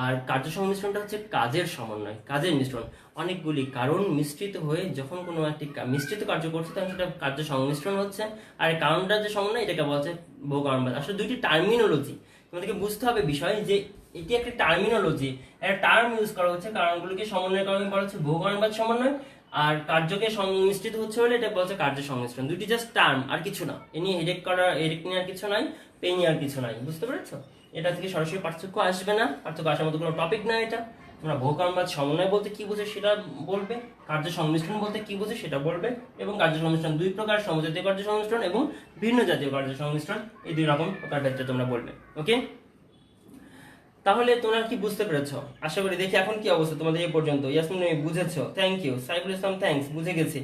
আর কার্য সংমিশ্রণটা হচ্ছে কাজের সমন্বয়, কাজের মিশ্রণ। অনেকগুলি কারণ মিশ্রিত হয়ে যখন কোনো একটি মিশ্রিত কার্য করছে তখন সেটা কার্য সংমিশ্রণ হচ্ছে, আর কারণটা যে সমন্বয় এটাকে বলা হচ্ছে বহু কারণবাদ। আসলে দুইটি টার্মিনোলজি, তোমাদেরকে বুঝতে হবে বিষয় যে এটি একটা টার্মিনোলজি, একটা টার্ম ইউজ করা হচ্ছে। কারণগুলিকে সমন্বয়ের কারণে বলা হচ্ছে বহু কারণবাদ সমন্বয়, আর কার্যকে সংমিশ্রিত হচ্ছে বলে এটা বলছে কার্য সংমিশ্রণ। দুইটি জাস্ট টার্ম, আর কিছু না। এ নিয়ে হেডেক নিয়ে আর কিছু নাই, পেন নিয়ে আর কিছু নাই। বুঝতে পেরেছো? এটা থেকে সরাসরি পার্থক্য আসবে না, পার্থক্য আসার মতো কোনো টপিক না এটা। তোমরা বহু কারণবাদ সমন্বয় বলতে কি বুঝে সেটা বলবে, কার্য সংমিশ্রণ বলতে কি বুঝে সেটা বলবে, এবং কার্য সংমিশ্রণ দুই প্রকার, সমজাতীয় কার্য সংমিশ্রণ এবং ভিন্ন জাতীয় কার্য সংমিশ্রণ, এই দুই রকম প্রকার ক্ষেত্রে তোমরা বলবে। ওকে, তাহলে তোমরা কি বুঝতে পেরেছো? আশা করি। দেখি এখন কি অবস্থা তোমাদের এই পর্যন্ত। ইয়াসমিন বুঝেছো? Thank you. Saiful Islam thanks, বুঝে গেছি।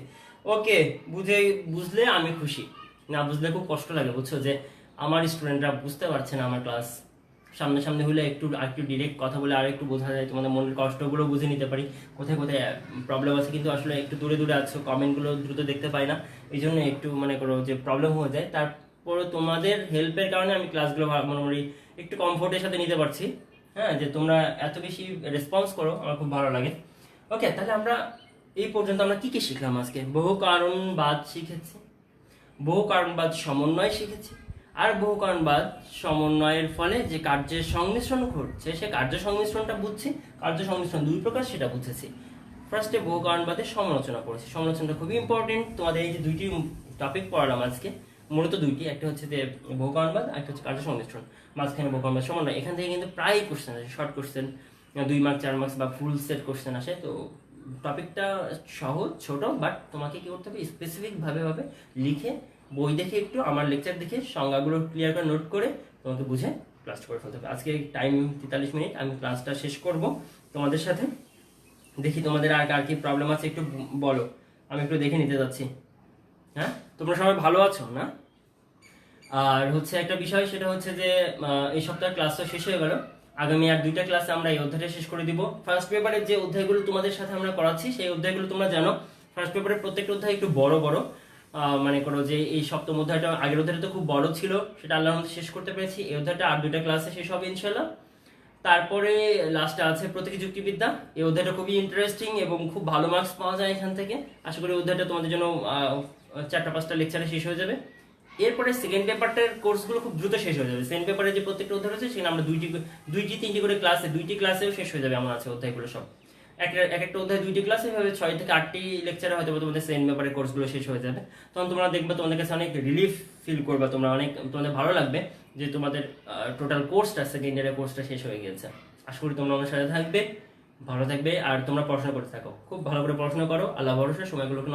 ওকে, বুঝলে আমি খুশি, না বুঝলে খুব কষ্ট লাগে। বুঝছো যে আমার স্টুডেন্টরা বুঝতে পারছে না আমার ক্লাস। সামনে হলে একটু ডিরেক্ট কথা বলে আর একটু বোঝা যায়, তোমাদের মনের কষ্টগুলো বুঝে নিতে পারি, কোথায় কোথায় প্রবলেম আছে। কিন্তু আসলে একটু দূরে আছো, কমেন্টগুলো দ্রুত দেখতে পাই না, এই জন্য একটু মনে করো যে প্রবলেম হয়ে যায়। তারপরে তোমাদের হেল্পের কারণে আমি ক্লাসগুলো মোটামুটি একটু কমফোর্টের সাথে নিতে পারছি। হ্যাঁ, যে তোমরা এত বেশি রেসপন্স করো, আমার খুব ভালো লাগে। ওকে, তাহলে আমরা এই পর্যন্ত আমরা কি কি শিখলাম আজকে? বহু কারণবাদ শিখেছি, বহু কারণবাদ সমন্বয় শিখেছি, আর বহু কারণবাদ সমন্বয়ের ফলে যে কার্যের সংমিশ্রণ ঘটছে সে কার্য সংমিশ্রণটা বুঝছি। কার্য সংমিশ্রণ দুই প্রকার সেটা বুঝেছি। ফার্স্টে বহু কারণবাদের সমালোচনা করেছি। সমালোচনাটা খুবই ইম্পর্টেন্ট। তোমাদের এই যে দুইটি টপিক পড়ালাম আজকে, মূলত দুইটি, একটা হচ্ছে যে বহু কারণবাদ, একটা হচ্ছে কার্য সংমিশ্রণ, মাঝখানে বহু কারণবাদ সমন্বয়। এখান থেকে কিন্তু প্রায় কোশ্চেন আসে, শর্ট কোশ্চেন, 2 মার্ক 4 মার্কস বা ফুল সেট কোশ্চেন আসে। তো টপিকটা সহজ, ছোট, বাট তোমাকে কি করতে হবে, স্পেসিফিক ভাবে লিখে বই দেখে একটু আমার লেকচার দেখে সংজ্ঞাগুলো ক্লিয়ার করে নোট করে তোমাকে বুঝে ক্লাসটা করে ফেলতে হবে। আজকে টাইম 43 মিনিট, আমি ক্লাসটা শেষ করব তোমাদের সাথে। দেখি তোমাদের আর কি প্রবলেম আছে একটু বলো। আমি একটু দেখে নিতে যাচ্ছি। হ্যাঁ, তোমরা সবাই ভালো আছো না? আর হচ্ছে একটা বিষয়, সেটা হচ্ছে যে এই সপ্তাহের ক্লাস তো শেষ হয়ে গেল। আগামী আর 2টা ক্লাসে আমরা এই অধ্যায়টা শেষ করে দিব। ফার্স্ট পেপারের যে অধ্যায়গুলো তোমাদের সাথে আমরা করাচ্ছি, সেই অধ্যায়গুলো তোমরা জানো। ফার্স্ট পেপারের প্রত্যেকটা অধ্যায় একটু বড় বড়। মনে করো যে এই সপ্তম অধ্যায়টা, আগের অধ্যায়টা তো খুব বড় ছিল, সেটা আল্লাহর মধ্যে শেষ করতে পেরেছি। এই অধ্যায়টা আর 2টা ক্লাসে শেষ হবে ইনশাল্লাহ। তারপরে লাস্টে আছে প্রতীকী যুক্তিবিদ্যা। এই অধ্যায়টা খুবই ইন্টারেস্টিং এবং খুব ভালো মার্কস পাওয়া যায় এখান থেকে। আশা করি অধ্যায়টা তোমাদের জন্য 4টা-5টা লেকচারে শেষ হয়ে যাবে। এরপরে সেকেন্ড পেপারটার কোর্সগুলো খুব দ্রুত শেষ হয়ে যাবে। সেকেন্ড পেপারে যে প্রত্যেকটা অধ্যায় রয়েছে, সেখানে আমরা 3টি করে ক্লাসে, 2টি ক্লাসেও শেষ হয়ে যাবে এমন আছে অধ্যায়গুলো সব। একটা অধ্যায় 2টি ক্লাসে, এভাবে 6 থেকে 8টি লেকচারে হয়তো তোমাদের সেকেন্ড পেপারের কোর্সগুলো শেষ হয়ে যাবে। তখন তোমরা দেখবে তোমাদের কাছে অনেক রিলিফ ফিল করবে, তোমাদের ভালো লাগবে যে তোমাদের টোটাল কোর্সটা, সেকেন্ড ইয়ারের কোর্সটা শেষ হয়ে গেছে। আশা করি তোমরা আমার সাথে থাকবে, ভালো থাকবে, আর তোমরা পড়াশোনা করতে থাকো, খুব ভালো করে পড়াশোনা করো। আল্লাহ ভরসা, সময়গুলোকে